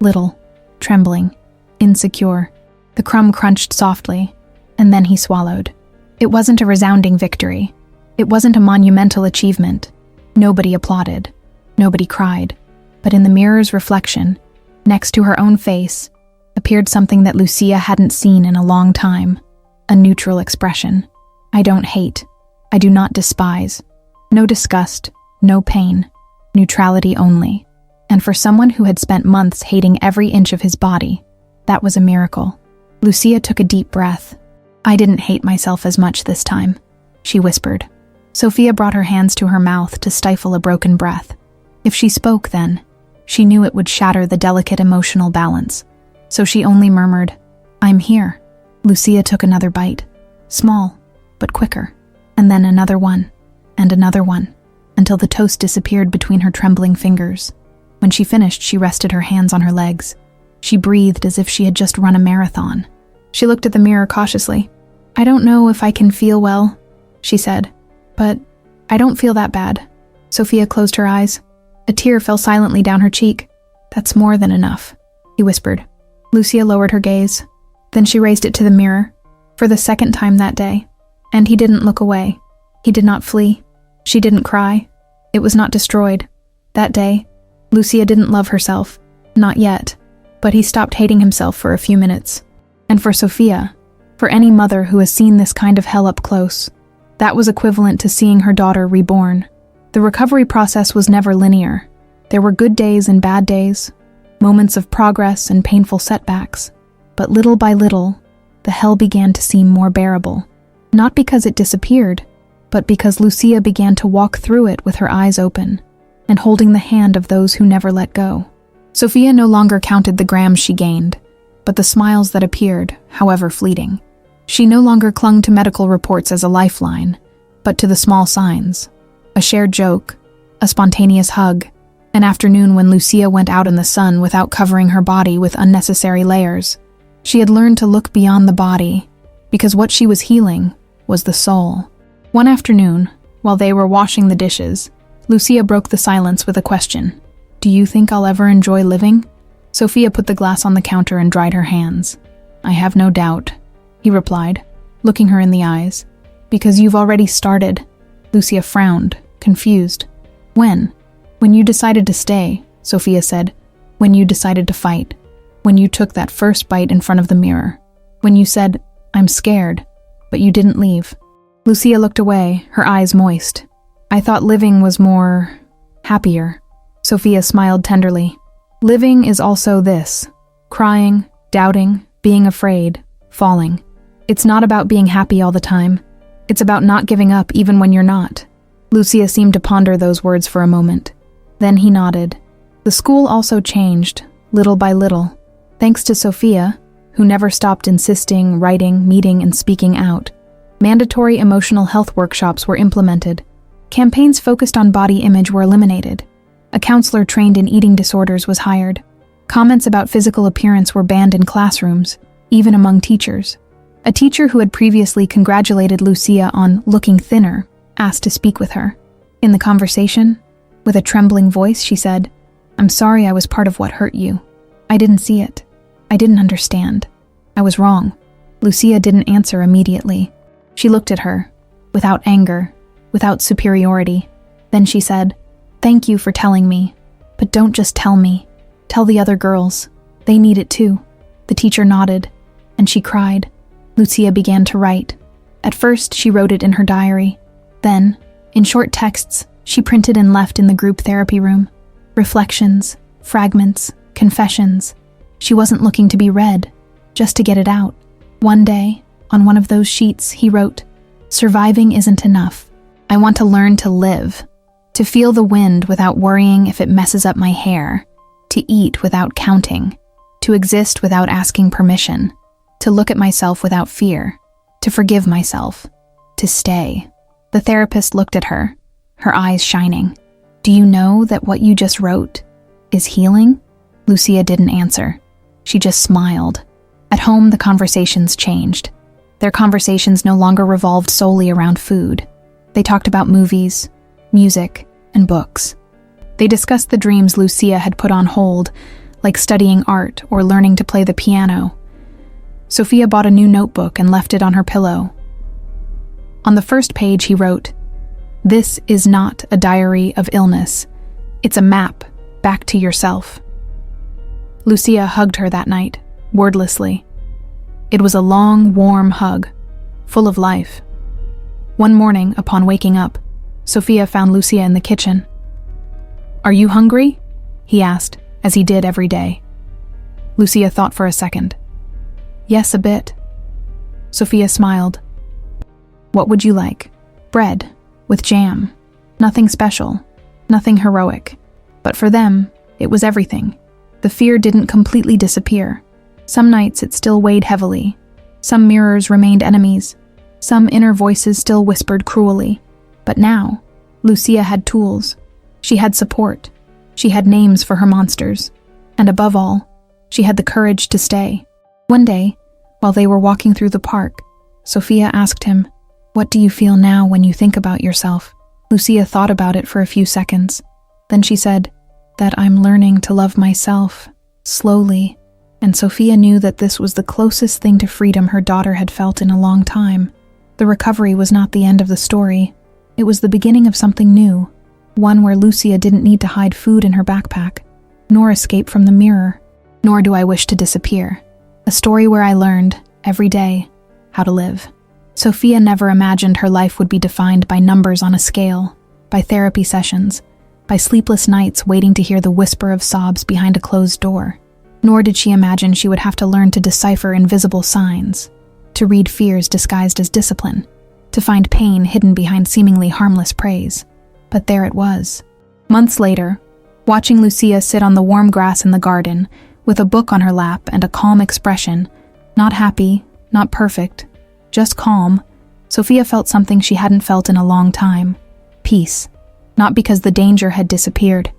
little, trembling, insecure. The crumb crunched softly, and then he swallowed. It wasn't a resounding victory. It wasn't a monumental achievement. Nobody applauded. Nobody cried. But in the mirror's reflection, next to her own face, appeared something that Lucia hadn't seen in a long time. A neutral expression. I don't hate. I do not despise. No disgust. No pain. Neutrality only. And for someone who had spent months hating every inch of his body, that was a miracle. Lucia took a deep breath. I didn't hate myself as much this time, she whispered. Sophia brought her hands to her mouth to stifle a broken breath. If she spoke then, she knew it would shatter the delicate emotional balance. So she only murmured, I'm here. Lucia took another bite, small, but quicker, and then another one, and another one, until the toast disappeared between her trembling fingers. When she finished, she rested her hands on her legs. She breathed as if she had just run a marathon. She looked at the mirror cautiously. I don't know if I can feel well, she said, but I don't feel that bad. Sophia closed her eyes. A tear fell silently down her cheek. That's more than enough, he whispered. Lucia lowered her gaze. Then she raised it to the mirror, for the second time that day. And he didn't look away. He did not flee. She didn't cry. It was not destroyed. That day, Lucia didn't love herself. Not yet. But he stopped hating himself for a few minutes. And for Sophia, for any mother who has seen this kind of hell up close, that was equivalent to seeing her daughter reborn. The recovery process was never linear. There were good days and bad days, moments of progress and painful setbacks. But little by little, the hell began to seem more bearable. Not because it disappeared, but because Lucia began to walk through it with her eyes open and holding the hand of those who never let go. Sophia no longer counted the grams she gained, but the smiles that appeared, however fleeting. She no longer clung to medical reports as a lifeline, but to the small signs. A shared joke, a spontaneous hug, an afternoon when Lucia went out in the sun without covering her body with unnecessary layers. She had learned to look beyond the body, because what she was healing was the soul. One afternoon, while they were washing the dishes, Lucia broke the silence with a question. Do you think I'll ever enjoy living? Sophia put the glass on the counter and dried her hands. I have no doubt, he replied, looking her in the eyes. Because you've already started. Lucia frowned, confused. When? When you decided to stay, Sophia said. When you decided to fight. When you took that first bite in front of the mirror. When you said, I'm scared, but you didn't leave. Lucia looked away, her eyes moist. I thought living was more happier. Sophia smiled tenderly. Living is also this. Crying, doubting, being afraid, falling. It's not about being happy all the time. It's about not giving up even when you're not. Lucia seemed to ponder those words for a moment. Then he nodded. The school also changed, little by little. Thanks to Sophia, who never stopped insisting, writing, meeting, and speaking out. Mandatory emotional health workshops were implemented. Campaigns focused on body image were eliminated. A counselor trained in eating disorders was hired. Comments about physical appearance were banned in classrooms, even among teachers. A teacher who had previously congratulated Lucia on looking thinner asked to speak with her. In the conversation, with a trembling voice, she said, I'm sorry I was part of what hurt you. I didn't see it. I didn't understand. I was wrong. Lucia didn't answer immediately. She looked at her, without anger, without superiority. Then she said, Thank you for telling me, but don't just tell me. Tell the other girls. They need it too. The teacher nodded, and she cried. Lucia began to write. At first, she wrote it in her diary. Then, in short texts, she printed and left in the group therapy room. Reflections, fragments, confessions. She wasn't looking to be read, just to get it out. One day, on one of those sheets, he wrote, Surviving isn't enough. I want to learn to live. To feel the wind without worrying if it messes up my hair. To eat without counting. To exist without asking permission. To look at myself without fear. To forgive myself. To stay. The therapist looked at her, her eyes shining. "Do you know that what you just wrote is healing?" Lucia didn't answer. She just smiled. At home, the conversations changed. Their conversations no longer revolved solely around food. They talked about movies, music, and books. They discussed the dreams Lucia had put on hold, like studying art or learning to play the piano. Sophia bought a new notebook and left it on her pillow. On the first page, he wrote, "This is not a diary of illness. It's a map back to yourself." Lucia hugged her that night, wordlessly. It was a long, warm hug, full of life. One morning, upon waking up, Sophia found Lucia in the kitchen. "Are you hungry?" he asked, as he did every day. Lucia thought for a second. "Yes, a bit." Sophia smiled. "What would you like?" "Bread, with jam. Nothing special, nothing heroic. But for them, it was everything. The fear didn't completely disappear. Some nights it still weighed heavily. Some mirrors remained enemies. Some inner voices still whispered cruelly. But now, Lucia had tools. She had support. She had names for her monsters. And above all, she had the courage to stay. One day, while they were walking through the park, Sophia asked him, "What do you feel now when you think about yourself?" Lucia thought about it for a few seconds. Then she said, "That I'm learning to love myself, slowly." And Sophia knew that this was the closest thing to freedom her daughter had felt in a long time. The recovery was not the end of the story. It was the beginning of something new, one where Lucia didn't need to hide food in her backpack, nor escape from the mirror, nor do I wish to disappear. A story where I learned, every day, how to live. Sophia never imagined her life would be defined by numbers on a scale, by therapy sessions, by sleepless nights waiting to hear the whisper of sobs behind a closed door. Nor did she imagine she would have to learn to decipher invisible signs, to read fears disguised as discipline, to find pain hidden behind seemingly harmless praise. But there it was. Months later, watching Lucia sit on the warm grass in the garden, with a book on her lap and a calm expression, not happy, not perfect, just calm, Sophia felt something she hadn't felt in a long time. Peace. Not because the danger had disappeared,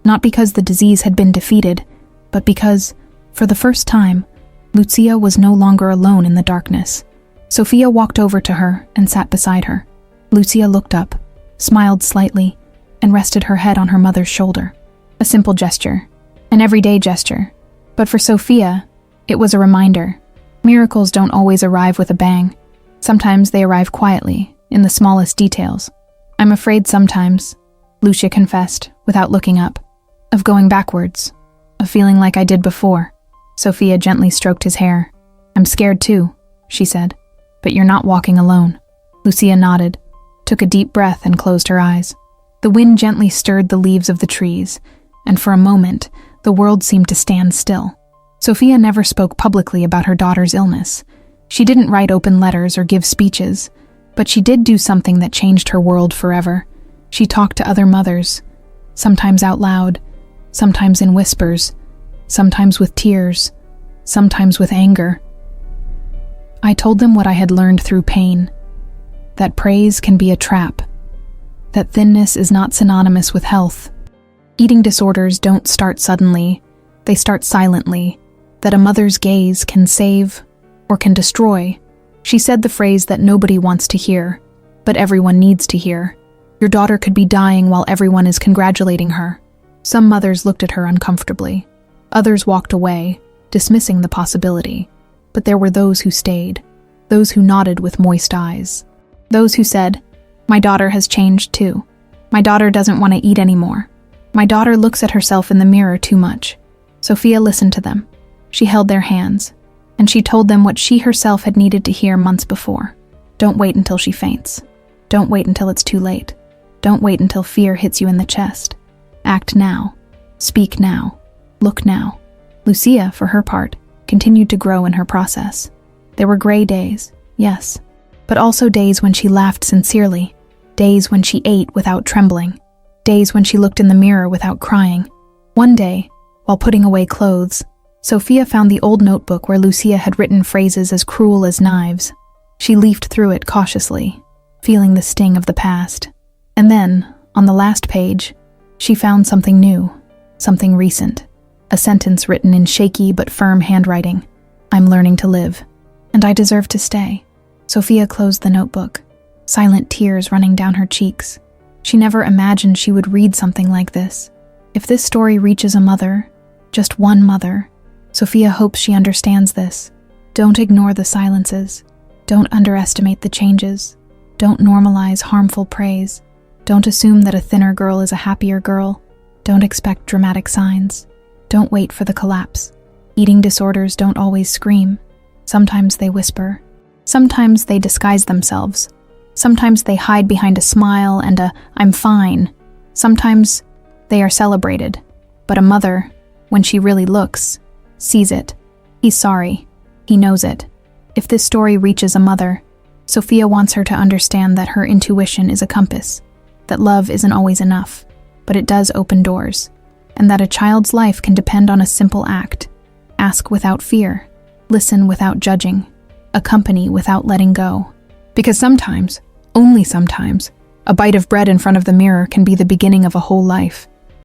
not because the disease had been defeated, but because, for the first time, Lucia was no longer alone in the darkness. Sophia walked over to her and sat beside her. Lucia looked up, smiled slightly, and rested her head on her mother's shoulder. A simple gesture, an everyday gesture. But for Sophia, it was a reminder. Miracles don't always arrive with a bang. Sometimes they arrive quietly, in the smallest details. "I'm afraid sometimes," Lucia confessed, without looking up, "of going backwards, of feeling like I did before." Sophia gently stroked his hair. "I'm scared too," she said, "but you're not walking alone." Lucia nodded, took a deep breath and closed her eyes. The wind gently stirred the leaves of the trees, and for a moment, the world seemed to stand still. Sophia never spoke publicly about her daughter's illness. She didn't write open letters or give speeches, but she did do something that changed her world forever. She talked to other mothers, sometimes out loud, sometimes in whispers, sometimes with tears, sometimes with anger. I told them what I had learned through pain, that praise can be a trap, that thinness is not synonymous with health. Eating disorders don't start suddenly, they start silently, that a mother's gaze can save or can destroy. She said the phrase that nobody wants to hear, but everyone needs to hear. Your daughter could be dying while everyone is congratulating her. Some mothers looked at her uncomfortably. Others walked away, dismissing the possibility. But there were those who stayed, those who nodded with moist eyes. Those who said, "My daughter has changed too. My daughter doesn't want to eat anymore. My daughter looks at herself in the mirror too much." Sophia listened to them. She held their hands, and she told them what she herself had needed to hear months before. Don't wait until she faints. Don't wait until it's too late. Don't wait until fear hits you in the chest. Act now. Speak now. Look now. Lucia, for her part, continued to grow in her process. There were gray days, yes, but also days when she laughed sincerely, days when she ate without trembling, days when she looked in the mirror without crying. One day, while putting away clothes, Sophia found the old notebook where Lucia had written phrases as cruel as knives. She leafed through it cautiously, feeling the sting of the past. And then, on the last page, She found something new, something recent. A sentence written in shaky but firm handwriting. I'm learning to live, and I deserve to stay. Sophia closed the notebook, silent tears running down her cheeks. She never imagined she would read something like this. If this story reaches a mother, just one mother, Sophia hopes she understands this. Don't ignore the silences. Don't underestimate the changes. Don't normalize harmful praise. Don't assume that a thinner girl is a happier girl. Don't expect dramatic signs. Don't wait for the collapse. Eating disorders don't always scream. Sometimes they whisper. Sometimes they disguise themselves. Sometimes they hide behind a smile and a "I'm fine." Sometimes they are celebrated. But a mother, when she really looks, sees it. He's sorry. He knows it. If this story reaches a mother, Sophia wants her to understand that her intuition is a compass, that love isn't always enough, but it does open doors, and that a child's life can depend on a simple act. Ask without fear, listen without judging, accompany without letting go. Because sometimes, only sometimes, a bite of bread in front of the mirror can be the beginning of a whole life.